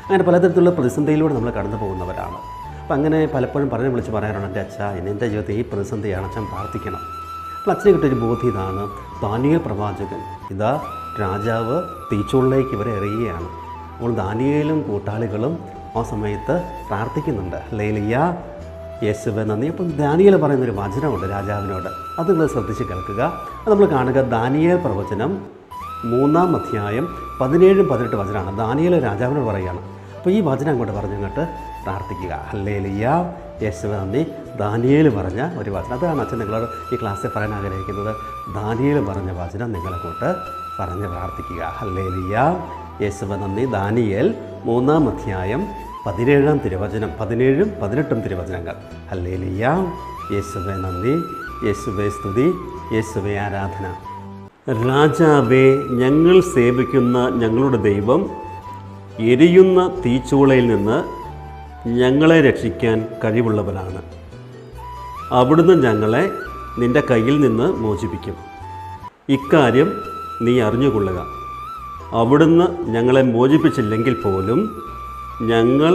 അങ്ങനെ പലതരത്തിലുള്ള പ്രതിസന്ധിയിലൂടെ നമ്മൾ കടന്നു പോകുന്നവരാണ്. അപ്പം അങ്ങനെ പലപ്പോഴും വിളിച്ച് പറയാറുണ്ട്, എൻ്റെ അച്ഛാ, എൻ്റെ ജീവിതത്തിൽ ഈ പ്രതിസന്ധിയാണ്, അച്ഛൻ പ്രാർത്ഥിക്കണം. അപ്പോൾ അച്ഛനെ കിട്ടിയൊരു ബോധ്യം ഇതാണ്. ദാനിയേൽ പ്രവാചകൻ ഇതാ രാജാവ് തീച്ചൂളിലേക്ക് ഇവരെ എറിയുകയാണ്. അപ്പോൾ ദാനിയേലും കൂട്ടാളികളും ആ സമയത്ത് പ്രാർത്ഥിക്കുന്നുണ്ട്. ഹല്ലേലൂയ, യേശുവേ നന്ദി. അപ്പം ദാനിയേൽ പറയുന്നൊരു വചനമുണ്ട് രാജാവിനോട്, അത് നിങ്ങൾ ശ്രദ്ധിച്ച് കേൾക്കുക. അത് നമ്മൾ കാണുക. ദാനിയേൽ പ്രവചനം 3-ാം അധ്യായം 17-18 വചനമാണ്. ദാനിയേൽ രാജാവിനോട് പറയുകയാണ്. അപ്പോൾ ഈ വചനം അങ്ങോട്ട് പറഞ്ഞങ്ങോട്ട് പ്രാർത്ഥിക്കുക. ഹല്ലേലൂയ, യേശുവേ നന്ദി. ദാനിയേൽ പറഞ്ഞ ഒരു വചനം, അതാണ് അച്ഛൻ നിങ്ങളോട് ഈ ക്ലാസ്സിൽ പറയാൻ ആഗ്രഹിക്കുന്നത്. ദാനിയേൽ പറഞ്ഞ വചനം നിങ്ങളെക്കൊണ്ട് പറഞ്ഞ് പ്രാർത്ഥിക്കുക. ഹല്ലേലൂയ, യേശുവേ നന്ദി. ദാനിയേൽ 3-ാം അധ്യായം 17-ാം തിരുവചനം, 17-ഉം 18-ഉം തിരുവചനങ്ങൾ. ഹല്ലേലൂയ, യേശുവേ നന്ദി, യേശുവേ സ്തുതി, യേശുവേ ആരാധന. രാജാവേ, ഞങ്ങൾ സേവിക്കുന്ന ഞങ്ങളുടെ ദൈവം എരിയുന്ന തീച്ചൂളയിൽ നിന്ന് ഞങ്ങളെ രക്ഷിക്കാൻ കഴിവുള്ളവനാണ്. അവിടുന്ന് ഞങ്ങളെ നിൻ്റെ കയ്യിൽ നിന്ന് മോചിപ്പിക്കും. ഇക്കാര്യം നീ അറിഞ്ഞുകൊള്ളുക. അവിടുന്ന് ഞങ്ങളെ മോചിപ്പിച്ചില്ലെങ്കിൽ പോലും ഞങ്ങൾ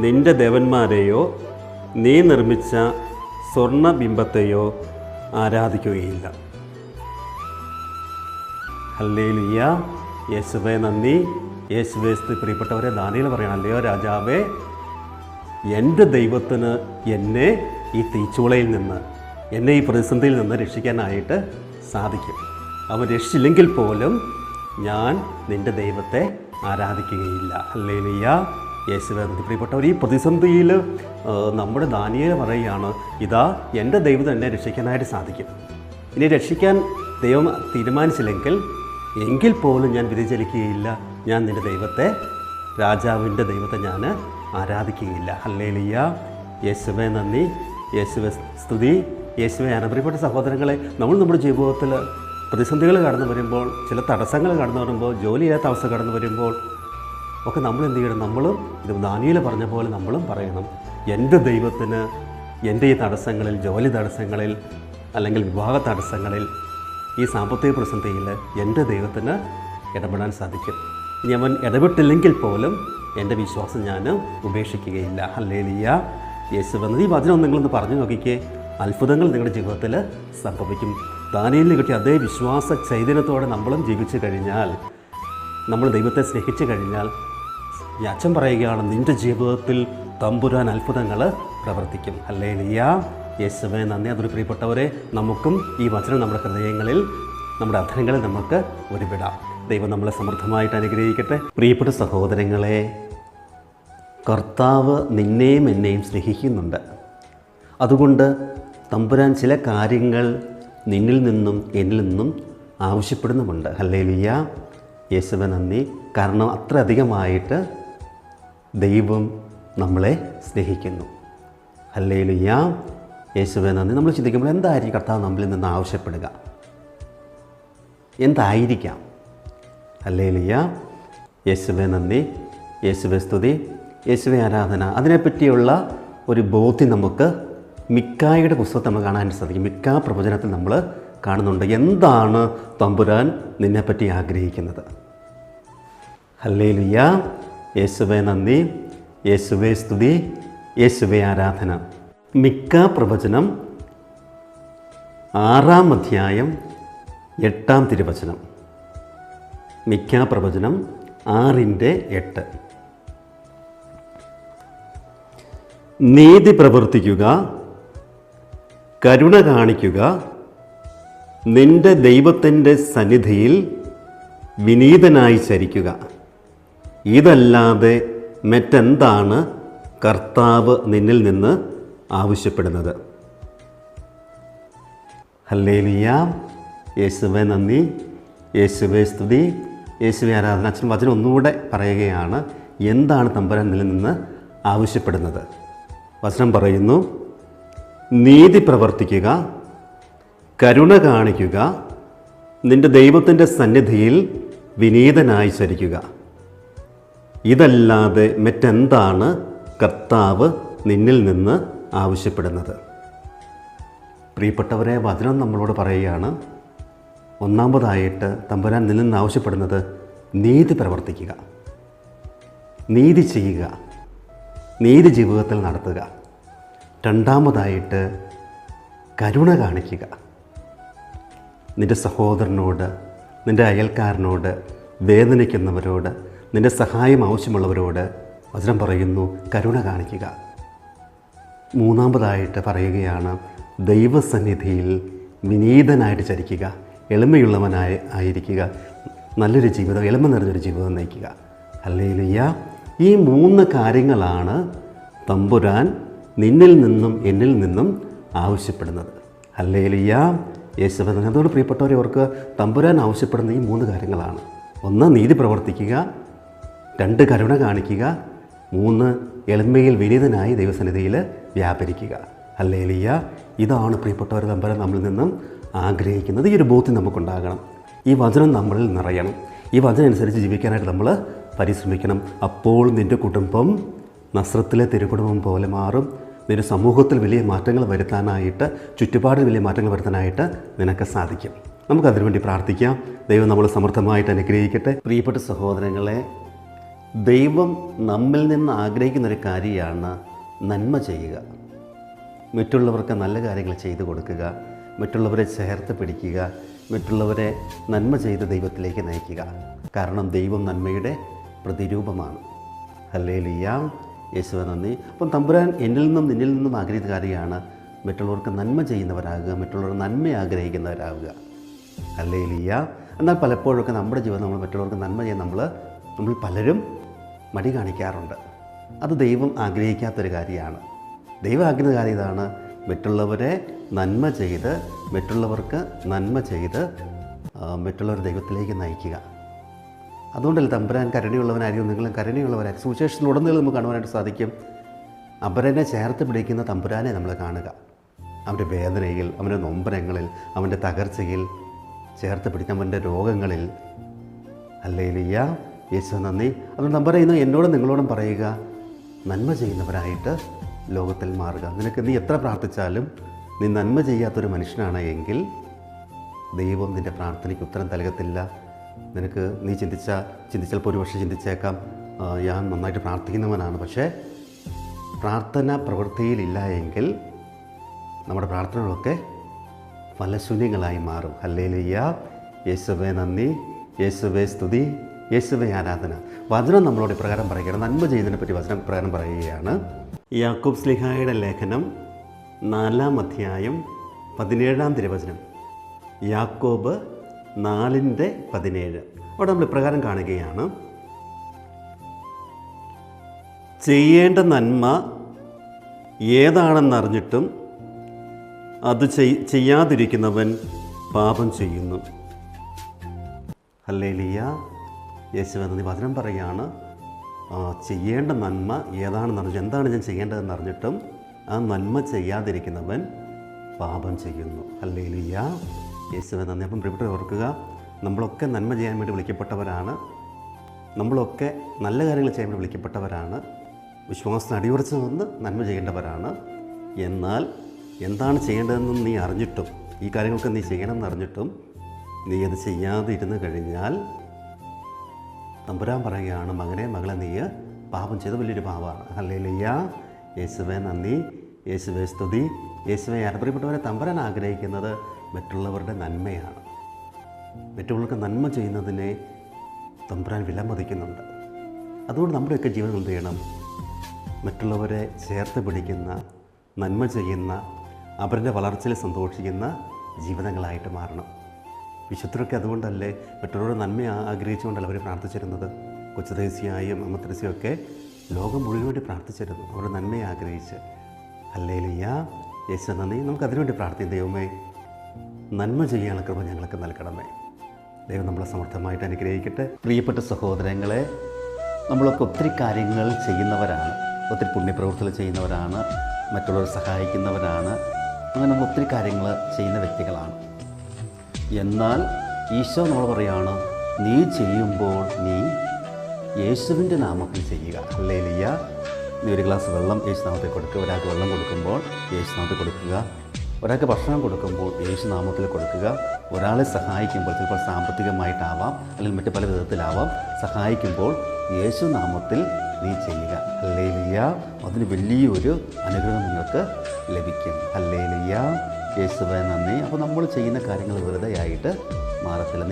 നിൻ്റെ ദേവന്മാരെയോ നീ നിർമ്മിച്ച സ്വർണ്ണബിംബത്തെയോ ആരാധിക്കുകയില്ല. ഹല്ലേലൂയ, യേശുവേ നന്ദി, യേശുവേ സ്തുതി. പ്രിയപ്പെട്ടവരെ, ദാനിയേൽ പറയണം, അല്ലയോ രാജാവേ, എൻ്റെ ദൈവത്തിന് എന്നെ ഈ തീച്ചൂളയിൽ നിന്ന്, എന്നെ ഈ പ്രതിസന്ധിയിൽ നിന്ന് രക്ഷിക്കാനായിട്ട് സാധിക്കും. അവൻ രക്ഷിച്ചില്ലെങ്കിൽ പോലും ഞാൻ നിൻ്റെ ദൈവത്തെ ആരാധിക്കുകയില്ല. ഹല്ലേലൂയ, യേശുവേ നന്ദി. പ്രിയപ്പെട്ടവർ, ഈ പ്രതിസന്ധിയിൽ നമ്മുടെ ദാനിയേൽ പറയുകയാണ്, ഇതാ എൻ്റെ ദൈവത്തിന് എന്നെ രക്ഷിക്കാനായിട്ട് സാധിക്കും. ഇനി രക്ഷിക്കാൻ ദൈവം തീരുമാനിച്ചില്ലെങ്കിൽ എങ്കിൽ പോലും ഞാൻ വ്യതിചലിക്കുകയില്ല. ഞാൻ നിൻ്റെ ദൈവത്തെ, രാജാവിൻ്റെ ദൈവത്തെ ഞാൻ ആരാധിക്കുകയില്ല. ഹല്ലേലൂയ, യേശുവേ നന്ദി, യേശുവേ സ്തുതി, യേശുവേ ആരാധന. പ്രിയപ്പെട്ട സഹോദരങ്ങളെ, നമ്മൾ നമ്മുടെ ജീവിതത്തിൽ പ്രതിസന്ധികൾ കടന്നു വരുമ്പോൾ, ചില തടസ്സങ്ങൾ കടന്നു വരുമ്പോൾ, ജോലിയില്ലാത്ത അവസ്ഥ കടന്നു വരുമ്പോൾ ഒക്കെ നമ്മൾ എന്ത് ചെയ്യണം? നമ്മളും ഇത് ദാനിയേൽ പറഞ്ഞ പോലെ നമ്മളും പറയണം, എൻ്റെ ദൈവത്തിന് എൻ്റെ ഈ തടസ്സങ്ങളിൽ, ജോലി തടസ്സങ്ങളിൽ, അല്ലെങ്കിൽ വിവാഹ തടസ്സങ്ങളിൽ, ഈ സാമ്പത്തിക പ്രതിസന്ധിയിൽ എൻ്റെ ദൈവത്തിന് ഇടപെടാൻ സാധിക്കും. ഇനി അവൻ ഇടപെട്ടില്ലെങ്കിൽ പോലും എൻ്റെ വിശ്വാസം ഞാൻ ഉപേക്ഷിക്കുകയില്ല. ഹല്ലേലൂയ, യേശുവേ നന്ദി. ഈ വചനം നിങ്ങളൊന്ന് പറഞ്ഞു നോക്കിക്കേ, അത്ഭുതങ്ങൾ നിങ്ങളുടെ ജീവിതത്തിൽ സംഭവിക്കും. ദാനിയേലിന് കിട്ടിയ അതേ വിശ്വാസ ചൈതന്യത്തോടെ നമ്മളും ജീവിച്ചു കഴിഞ്ഞാൽ, നമ്മൾ ദൈവത്തെ സ്നേഹിച്ചു കഴിഞ്ഞാൽ, ഈ അച്ഛൻ പറയുകയാണ്, നിൻ്റെ ജീവിതത്തിൽ തമ്പുരാൻ അത്ഭുതങ്ങൾ പ്രവർത്തിക്കും. ഹല്ലേലൂയ, യേശുവേ നന്ദി. അതൊരു പ്രിയപ്പെട്ടവരെ, നമുക്കും ഈ വചനം നമ്മുടെ ഹൃദയങ്ങളിൽ, നമ്മുടെ അധരങ്ങളിൽ നമുക്ക് ഒരുവിടാം. ദൈവം നമ്മളെ സമൃദ്ധമായിട്ട് അനുഗ്രഹിക്കട്ടെ. പ്രിയപ്പെട്ട സഹോദരങ്ങളെ, കർത്താവ് നിന്നെയും എന്നെയും സ്നേഹിക്കുന്നുണ്ട്. അതുകൊണ്ട് തമ്പുരാൻ ചില കാര്യങ്ങൾ നിന്നിൽ നിന്നും എന്നിൽ നിന്നും ആവശ്യപ്പെടുന്നുമുണ്ട്. ഹല്ലേലൂയ, യേശുവേ നന്ദി. കാരണം അത്ര അധികമായിട്ട് ദൈവം നമ്മളെ സ്നേഹിക്കുന്നു. ഹല്ലേലൂയ, യേശുവേ നന്ദി. നമ്മൾ ചിന്തിക്കുമ്പോൾ എന്തായിരിക്കും കർത്താവ് നമ്മളിൽ നിന്ന് ആവശ്യപ്പെടുക? എന്തായിരിക്കാം? ഹല്ലേലൂയ. യേശുവേ നന്ദി, യേശുവേ സ്തുതി, യേശുവേ ആരാധന. അതിനെപ്പറ്റിയുള്ള ഒരു ബോധ്യം നമുക്ക് മിക്കായുടെ പുസ്തകത്തിൽ നമുക്ക് കാണാൻ സാധിക്കും. മിക്ക പ്രവചനത്തിൽ നമ്മൾ കാണുന്നുണ്ട് എന്താണ് തമ്പുരാൻ നിന്നെപ്പറ്റി ആഗ്രഹിക്കുന്നത്. ഹല്ലേലൂയ. യേശുവേ നന്ദി, യേശുവേ സ്തുതി, യേശുവേ ആരാധന. മിക്ക പ്രവചനം 6-ാം അധ്യായം 8-ാം തിരുവചനം. മിക്ക പ്രവചനം 6:8. നീതി പ്രവർത്തിക്കുക, കരുണ കാണിക്കുക, നിന്റെ ദൈവത്തിൻ്റെ സന്നിധിയിൽ വിനീതനായി ചരിക്കുക. ഇതല്ലാതെ മറ്റെന്താണ് കർത്താവ് നിന്നിൽ നിന്ന് ആവശ്യപ്പെടുന്നത്? ഹല്ലേലൂയ. യേശുവേ നന്ദി, യേശുവേ സ്തുതി, യേശുവേ ആരാധന. അച്ഛൻ വചനം ഒന്നുകൂടെ പറയുകയാണ്. എന്താണ് തമ്പുരാൻ നിന്നിൽ നിന്ന് ആവശ്യപ്പെടുന്നത്? വചനം പറയുന്നു, നീതി പ്രവർത്തിക്കുക, കരുണ കാണിക്കുക, നിന്റെ ദൈവത്തിൻ്റെ സന്നിധിയിൽ വിനീതനായി ചരിക്കുക. ഇതല്ലാതെ മറ്റെന്താണ് കർത്താവ് നിന്നിൽ നിന്ന് ആവശ്യപ്പെടുന്നത്? പ്രിയപ്പെട്ടവരെ, വചനം നമ്മളോട് പറയുകയാണ്, ഒന്നാമതായിട്ട് തമ്പുരാൻ നിന്നിൽ നിന്ന് ആവശ്യപ്പെടുന്നത് നീതി പ്രവർത്തിക്കുക, നീതി ചെയ്യുക, നീതി ജീവിതത്തിൽ നടത്തുക. രണ്ടാമതായിട്ട് കരുണ കാണിക്കുക. നിൻ്റെ സഹോദരനോട്, നിൻ്റെ അയൽക്കാരനോട്, വേദനിക്കുന്നവരോട്, നിൻ്റെ സഹായം ആവശ്യമുള്ളവരോട് വചനം പറയുന്നു കരുണ കാണിക്കുക. മൂന്നാമതായിട്ട് പറയുകയാണ് ദൈവസന്നിധിയിൽ വിനീതനായിട്ട് ചരിക്കുക, ആയിരിക്കുക, നല്ലൊരു ജീവിതം, എളിമ നിറഞ്ഞൊരു ജീവിതം നയിക്കുക. ഹല്ലേലൂയ. ഈ 3 കാര്യങ്ങളാണ് തമ്പുരാൻ നിന്നിൽ നിന്നും എന്നിൽ നിന്നും ആവശ്യപ്പെടുന്നത്. ഹല്ലേലൂയ. യേശുവേ. അതുകൊണ്ട് പ്രിയപ്പെട്ടവരെ ഓർക്ക്, തമ്പുരാൻ ആവശ്യപ്പെടുന്ന ഈ 3 കാര്യങ്ങളാണ്. 1 നീതി പ്രവർത്തിക്കുക, 2 കരുണ കാണിക്കുക, 3 എളിമയിൽ വിനീതനായി ദൈവസന്നിധിയിൽ വ്യാപരിക്കുക. ഹല്ലേലൂയ. ഇതാണ് പ്രിയപ്പെട്ടവർ തമ്പുരാൻ നമ്മളിൽ നിന്നും ആഗ്രഹിക്കുന്നത്. ഈ ഒരു ബോധ്യം നമുക്കുണ്ടാകണം. ഈ വചനം നമ്മളിൽ നിറയണം. ഈ വചനം അനുസരിച്ച് ജീവിക്കാനായിട്ട് നമ്മൾ പരിശ്രമിക്കണം. അപ്പോൾ നിൻ്റെ കുടുംബം നസ്രത്തിലെ തിരുക്കുടുംബം പോലെ മാറും. നിൻ്റെ സമൂഹത്തിൽ വലിയ മാറ്റങ്ങൾ വരുത്താനായിട്ട്, ചുറ്റുപാടിൽ വലിയ മാറ്റങ്ങൾ വരുത്താനായിട്ട് നിനക്ക് സാധിക്കും. നമുക്കതിനുവേണ്ടി പ്രാർത്ഥിക്കാം. ദൈവം നമ്മൾ സമൃദ്ധമായിട്ട് അനുഗ്രഹിക്കട്ടെ. പ്രിയപ്പെട്ട സഹോദരങ്ങളെ, ദൈവം നമ്മിൽ നിന്ന് ആഗ്രഹിക്കുന്നൊരു കാര്യമാണ് നന്മ ചെയ്യുക. മറ്റുള്ളവർക്ക് നല്ല കാര്യങ്ങൾ ചെയ്തു കൊടുക്കുക, മറ്റുള്ളവരെ ചേർത്ത് പിടിക്കുക, മറ്റുള്ളവരെ നന്മ ചെയ്ത് ദൈവത്തിലേക്ക് നയിക്കുക. കാരണം ദൈവം നന്മയുടെ പ്രതിരൂപമാണ്. ഹല്ലേലൂയ. യേശുവേ നന്ദി. അപ്പം തമ്പുരാൻ എന്നിൽ നിന്നും നിന്നിൽ നിന്നും ആഗ്രഹിക്കുന്ന കാര്യമാണ് മറ്റുള്ളവർക്ക് നന്മ ചെയ്യുന്നവരാകുക, മറ്റുള്ളവർ നന്മ ആഗ്രഹിക്കുന്നവരാകുക. ഹല്ലേലൂയ. എന്നാൽ പലപ്പോഴൊക്കെ നമ്മുടെ ജീവിതം നമ്മൾ മറ്റുള്ളവർക്ക് നന്മ ചെയ്യാൻ നമ്മൾ പലരും മടി കാണിക്കാറുണ്ട്. അത് ദൈവം ആഗ്രഹിക്കാത്തൊരു കാര്യമാണ്. ദൈവം ആഗ്രഹിക്കുന്ന കാര്യം ഇതാണ്, മറ്റുള്ളവരെ നന്മ ചെയ്ത്, മറ്റുള്ളവർക്ക് നന്മ ചെയ്ത് മറ്റുള്ളവർ ദൈവത്തിലേക്ക് നയിക്കുക. അതുകൊണ്ടല്ല തമ്പുരാൻ കരുണയുള്ളവനായിരിക്കും, നിങ്ങളും കരുണയുള്ളവരായി സുവിശേഷത്തിലുടനീളം നമുക്ക് കാണുവാനായിട്ട് സാധിക്കും. അപരനെ ചേർത്ത് പിടിക്കുന്ന തമ്പുരാനെ നമ്മൾ കാണുക. അവൻ്റെ വേദനയിൽ, അവൻ്റെ നൊമ്പരങ്ങളിൽ, അവൻ്റെ തകർച്ചയിൽ ചേർത്ത് പിടിക്കുന്ന, അവൻ്റെ രോഗങ്ങളിൽ. ഹല്ലേലൂയ. യേശു നന്ദി. അതുകൊണ്ട് തമ്പുരാൻ ഇന്ന് എന്നോടും നിങ്ങളോടും പറയുക, നന്മ ചെയ്യുന്നവരായിട്ട് ലോകത്തിൽ മാറുക. നീ എത്ര പ്രാർത്ഥിച്ചാലും നീ നന്മ ചെയ്യാത്തൊരു മനുഷ്യനാണ് എങ്കിൽ ദൈവം നിൻ്റെ പ്രാർത്ഥനയ്ക്ക് ഉത്തരം നൽകത്തില്ല. നീ ചിന്തിച്ചപ്പോൾ ഒരു പക്ഷേ ചിന്തിച്ചേക്കാം, ഞാൻ നന്നായിട്ട് പ്രാർത്ഥിക്കുന്നവനാണ്, പക്ഷേ പ്രാർത്ഥന പ്രവൃത്തിയിലില്ല എങ്കിൽ നമ്മുടെ പ്രാർത്ഥനകളൊക്കെ ഫലശൂന്യങ്ങളായി മാറും. ഹല്ലേലൂയ. യേശുവേ നന്ദി, യേശുവേ സ്തുതി, യേശുവേ ആരാധന. വചനം നമ്മളോട് ഇപ്രകാരം പറയുകയാണ്, നന്മ ചെയ്യുന്നതിനെ പറ്റി വചനം പ്രകാരം പറയുകയാണ്. യാക്കോബ് ശ്ലീഹായുടെ ലേഖനം 4-ാം അധ്യായം 17-ാം തിരുവചനം. യാക്കോബ് 4:17. അവിടെ നമ്മൾ ഇപ്രകാരം കാണുകയാണ്, ചെയ്യേണ്ട നന്മ ഏതാണെന്നറിഞ്ഞിട്ടും അത് ചെയ്യാതിരിക്കുന്നവൻ പാപം ചെയ്യുന്നു. ഹല്ലേലൂയ. യേശുവേ നന്ദി. വചനം പറയുകയാണ്, ചെയ്യേണ്ട നന്മ ഏതാണെന്നറിഞ്ഞു, എന്താണ് ഞാൻ ചെയ്യേണ്ടതെന്ന് അറിഞ്ഞിട്ടും ആ നന്മ ചെയ്യാതിരിക്കുന്നവൻ പാപം ചെയ്യുന്നു. ഹല്ലേലൂയ. യേശുവേ നന്ദി. അപ്പം പ്രിയപ്പെട്ടവർ ഓർക്കുക, നമ്മളൊക്കെ നന്മ ചെയ്യാൻ വേണ്ടി വിളിക്കപ്പെട്ടവരാണ്. നമ്മളൊക്കെ നല്ല കാര്യങ്ങൾ ചെയ്യാൻ വേണ്ടി വിളിക്കപ്പെട്ടവരാണ്. വിശ്വാസത്തിന് അടിയുറച്ച് നിന്ന് നന്മ ചെയ്യേണ്ടവരാണ്. എന്നാൽ എന്താണ് ചെയ്യേണ്ടതെന്ന് നീ അറിഞ്ഞിട്ടും, ഈ കാര്യങ്ങളൊക്കെ നീ ചെയ്യണമെന്ന് അറിഞ്ഞിട്ടും നീ അത് ചെയ്യാതെ ഇരുന്ന് കഴിഞ്ഞാൽ തമ്പുരാൻ പറയുകയാണ്, മകനെ മകളെ നീ പാപം ചെയ്ത വലിയൊരു പാപമാണ്. ഹല്ലേലൂയ. യേശുവേ നന്ദി, യേശുവേ സ്തുതി. യേശുവേ പ്രിയപ്പെട്ടവരെ, തമ്പുരാൻ ആഗ്രഹിക്കുന്നത് മറ്റുള്ളവരുടെ നന്മയാണ്. മറ്റുള്ളവർക്ക് നന്മ ചെയ്യുന്നതിനെ തമ്പുരാൻ വിലമതിക്കുന്നുണ്ട്. അതുകൊണ്ട് നമ്മുടെയൊക്കെ ജീവിതം എന്ത് ചെയ്യണം? മറ്റുള്ളവരെ ചേർത്ത് പിടിക്കുന്ന, നന്മ ചെയ്യുന്ന, അവരുടെ വളർച്ചയിൽ സന്തോഷിക്കുന്ന ജീവിതങ്ങളായിട്ട് മാറണം. വിശുദ്ധരൊക്കെ അതുകൊണ്ടല്ലേ മറ്റുള്ളവരുടെ നന്മ ആഗ്രഹിച്ചുകൊണ്ടല്ല അവർ പ്രാർത്ഥിച്ചിരുന്നത്. കൊച്ചു ത്രേസ്യയും അമ്മ ത്രേസ്യയും ഒക്കെ ലോകം മുഴുവൻ വേണ്ടി പ്രാർത്ഥിച്ചിരുന്നു, അവരുടെ നന്മയെ ആഗ്രഹിച്ച്. ഹല്ലേലൂയ. യേശു നന്ദി. നമുക്ക് അതിനുവേണ്ടി പ്രാർത്ഥിക്കും. ദൈവമേ, നന്മ ചെയ്യാനുള്ള കൃപ ഞങ്ങൾക്ക് നൽകണമേ. ദൈവം നമ്മളെ സമർത്ഥമായിട്ട് അനുഗ്രഹിക്കട്ടെ. പ്രിയപ്പെട്ട സഹോദരങ്ങളെ, നമ്മളൊക്കെ ഒത്തിരി കാര്യങ്ങൾ ചെയ്യുന്നവരാണ്, ഒത്തിരി പുണ്യപ്രവൃത്തികൾ ചെയ്യുന്നവരാണ്, മറ്റുള്ളവരെ സഹായിക്കുന്നവരാണ്. അങ്ങനെ നമ്മൾ ഒത്തിരി കാര്യങ്ങൾ ചെയ്യുന്ന വ്യക്തികളാണ്. എന്നാൽ ഈശോ നമ്മൾ പറയുകയാണ്, നീ ചെയ്യുമ്പോൾ നീ യേശുവിൻ്റെ നാമത്തിൽ ചെയ്യുക. ഹല്ലേലൂയ. നീ ഒരു ഗ്ലാസ് വെള്ളം യേശുനാമത്തിൽ കൊടുക്കുക. ഒരാൾക്ക് വെള്ളം കൊടുക്കുമ്പോൾ യേശുനാമത്തിൽ കൊടുക്കുക. ഒരാൾക്ക് ഭക്ഷണം കൊടുക്കുമ്പോൾ യേശുനാമത്തിൽ കൊടുക്കുക. ഒരാളെ സഹായിക്കുമ്പോൾ, ചിലപ്പോൾ സാമ്പത്തികമായിട്ടാവാം അല്ലെങ്കിൽ മറ്റു പല വിധത്തിലാവാം, സഹായിക്കുമ്പോൾ യേശുനാമത്തിൽ നീ ചെയ്യുക. ഹല്ലേലൂയ. അതിന് വലിയൊരു അനുഗ്രഹം നിങ്ങൾക്ക് ലഭിക്കും. ഹല്ലേലൂയ. യേശുവേ നന്ദി. അപ്പോൾ നമ്മൾ ചെയ്യുന്ന കാര്യങ്ങൾ വെറുതെയായിട്ട് മാറത്തില്ല.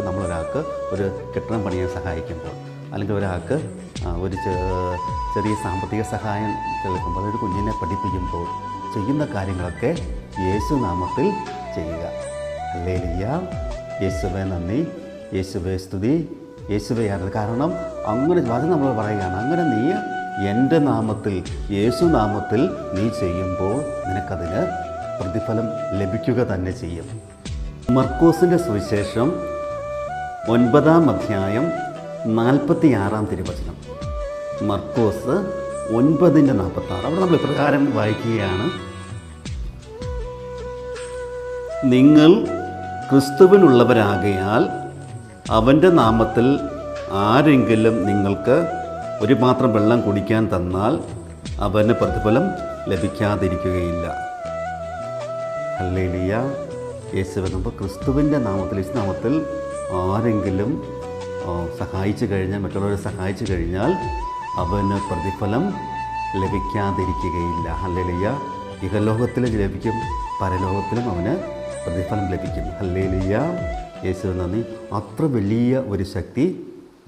നമ്മളൊരാൾക്ക് ഒരു കെട്ടിടം പണിയാൻ സഹായിക്കുമ്പോൾ, അല്ലെങ്കിൽ ഒരാൾക്ക് ഒരു ചെറിയ സാമ്പത്തിക സഹായം കേൾക്കുമ്പോൾ, അതൊരു കുഞ്ഞിനെ പഠിപ്പിക്കുമ്പോൾ ചെയ്യുന്ന കാര്യങ്ങളൊക്കെ യേശുനാമത്തിൽ ചെയ്യുക. ഹല്ലേലൂയ. യേശുവേ നന്ദി, യേശുവേ സ്തുതി, യേശുവേ ആരാധന. കാരണം അങ്ങനെ വചനം നമ്മൾ പറയുകയാണ്, അങ്ങനെ നീ എൻ്റെ നാമത്തിൽ, യേശുനാമത്തിൽ നീ ചെയ്യുമ്പോൾ നിനക്കതിന് പ്രതിഫലം ലഭിക്കുക തന്നെ ചെയ്യും. മർക്കോസിൻ്റെ സുവിശേഷം 9-ാം അധ്യായം 46-ാം തിരുവചനം. മർക്കോസ് 9:46. അവിടെ നമ്മൾ ഇപ്രകാരം വായിക്കുകയാണ്, നിങ്ങൾ ക്രിസ്തുവിനുള്ളവരാകയാൽ അവൻ്റെ നാമത്തിൽ ആരെങ്കിലും നിങ്ങൾക്ക് ഒരു പാത്രം വെള്ളം കുടിക്കാൻ തന്നാൽ അവന് പ്രതിഫലം ലഭിക്കാതിരിക്കുകയില്ല. ഹല്ലേലൂയ. യേശുവേ, നമ്മൾ ക്രിസ്തുവിൻ്റെ നാമത്തിൽ, യേശുനാമത്തിൽ ആരെങ്കിലും സഹായിച്ചു കഴിഞ്ഞാൽ, മറ്റുള്ളവരെ സഹായിച്ചു കഴിഞ്ഞാൽ അവന് പ്രതിഫലം ലഭിക്കാതിരിക്കുകയില്ല. ഹല്ലേലൂയ. ഇഹലോകത്തിൽ ലഭിക്കും, പരലോകത്തിലും അവന് പ്രതിഫലം ലഭിക്കും. ഹല്ലേലൂയ. യേശുവേ നന്ദി. അത്ര വലിയ ഒരു ശക്തി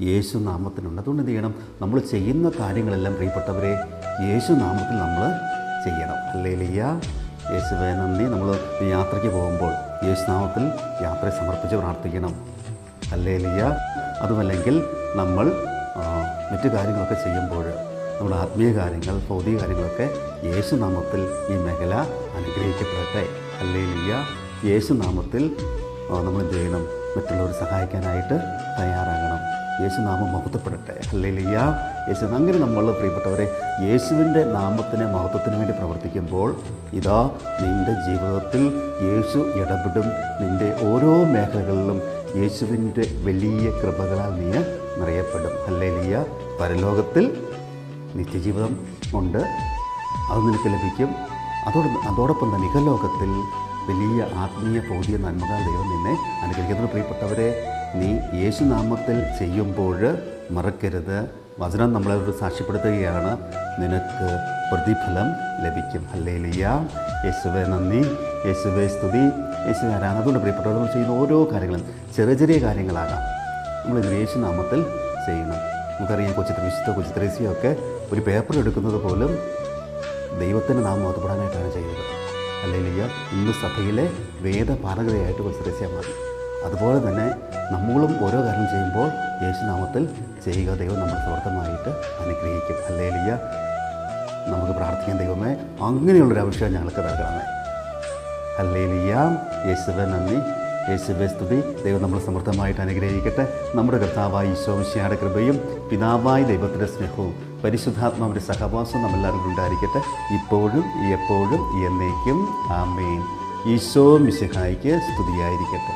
യേശുനാമത്തിനുണ്ട്. അതുകൊണ്ട് എന്ത് ചെയ്യണം? നമ്മൾ ചെയ്യുന്ന കാര്യങ്ങളെല്ലാം പ്രിയപ്പെട്ടവരെ യേശുനാമത്തിൽ നമ്മൾ ചെയ്യണം. ഹല്ലേലൂയ. യേശുവേ നന്ദി. നമ്മൾ യാത്രയ്ക്ക് പോകുമ്പോൾ യേശുനാമത്തിൽ യാത്രയെ സമർപ്പിച്ച് പ്രാർത്ഥിക്കണം. ഹല്ലേലൂയ. അതുമല്ലെങ്കിൽ നമ്മൾ മറ്റു കാര്യങ്ങളൊക്കെ ചെയ്യുമ്പോൾ, നമ്മുടെ ആത്മീയ കാര്യങ്ങൾ, ഭൗതിക കാര്യങ്ങളൊക്കെ യേശുനാമത്തിൽ ഈ മേഖല അനുഗ്രഹിക്കപ്പെടട്ടെ. ഹല്ലേലൂയ. യേശുനാമത്തിൽ നമ്മൾ എന്ത് ചെയ്യണം? മറ്റുള്ളവർ സഹായിക്കാനായിട്ട് തയ്യാറാകണം. യേശുനാമം മഹത്വപ്പെടട്ടെ. ഹല്ലേലൂയ. യേശു. അങ്ങനെ നമ്മൾ പ്രിയപ്പെട്ടവരെ യേശുവിൻ്റെ നാമത്തിന് മഹത്വത്തിന് വേണ്ടി പ്രവർത്തിക്കുമ്പോൾ ഇതാ നിൻ്റെ ജീവിതത്തിൽ യേശു ഇടപെടും. നിൻ്റെ ഓരോ മേഖലകളിലും യേശുവിൻ്റെ വലിയ കൃപകളാൽ നീ നിറയപ്പെടും. ഹല്ലേലൂയ. പരലോകത്തിൽ നിത്യജീവിതം ഉണ്ട്, അത് നിനക്ക് ലഭിക്കും. അതോടൊപ്പം തന്നെ ഇഹലോകത്തിൽ വലിയ ആത്മീയ ഭൗതിക നന്മകൾ ദൈവം നിന്നെ അനുഗ്രഹിക്കുന്നത്. പ്രിയപ്പെട്ടവരെ, നീ യേശുനാമത്തിൽ ചെയ്യുമ്പോൾ മറക്കരുത്, വചനം നമ്മളോട് സാക്ഷ്യപ്പെടുത്തുകയാണ്, നിനക്ക് പ്രതിഫലം ലഭിക്കും. ഹല്ലേലൂയ. യേശുവേ നന്ദി, യേശുവേ സ്തുതി, യേശുവേ ആരാധന. അതുകൊണ്ട് പ്രിയപ്പെട്ടവർ, നമ്മൾ ചെയ്യുന്ന ഓരോ കാര്യങ്ങളും ചെറിയ ചെറിയ കാര്യങ്ങളാകാം, നമ്മൾ യേശുനാമത്തിൽ ചെയ്യണം. നമുക്കറിയാം, കൊച്ചു ത്രേസ്യയൊക്കെ ഒരു പേപ്പർ എടുക്കുന്നത് പോലും ദൈവത്തിൻ്റെ നാമം മഹത്വപ്പെടാനായിട്ടാണ് ചെയ്യുന്നത്. ഹല്ലേലൂയ. ഇന്ന് സഭയിലെ വേദപാഠകതയായിട്ട് കൊച്ചു ത്രേസ്യ മാറി. അതുപോലെ തന്നെ നമ്മളും ഓരോ കാര്യം ചെയ്യുമ്പോൾ യേശുനാമത്തിൽ ചെയ്യുക. ദൈവം നമ്മൾ സമർത്ഥമായിട്ട് അനുഗ്രഹിക്കും. ഹല്ലേലൂയ. നമുക്ക് പ്രാർത്ഥിക്കാൻ. ദൈവമേ, അങ്ങനെയുള്ളൊരു ആവശ്യം ഞങ്ങൾക്ക് നൽകണമേ. ഹല്ലേലൂയ. യേശുവേ നന്ദി, യേശുവേ സ്തുതി. ദൈവം നമ്മൾ സമൃദ്ധമായിട്ട് അനുഗ്രഹിക്കട്ടെ. നമ്മുടെ കർത്താവായ ഈശോ മിശിഹായുടെ കൃപയും പിതാവായ ദൈവത്തിൻ്റെ സ്നേഹവും പരിശുദ്ധാത്മാവിൻ്റെ സഹവാസം നമ്മളെല്ലാവരും ഉണ്ടായിരിക്കട്ടെ, ഇപ്പോഴും എപ്പോഴും എന്നേക്കും. ആമേൻ. ഈശോ മിശിഹായ്ക്ക് സ്തുതിയായിരിക്കട്ടെ.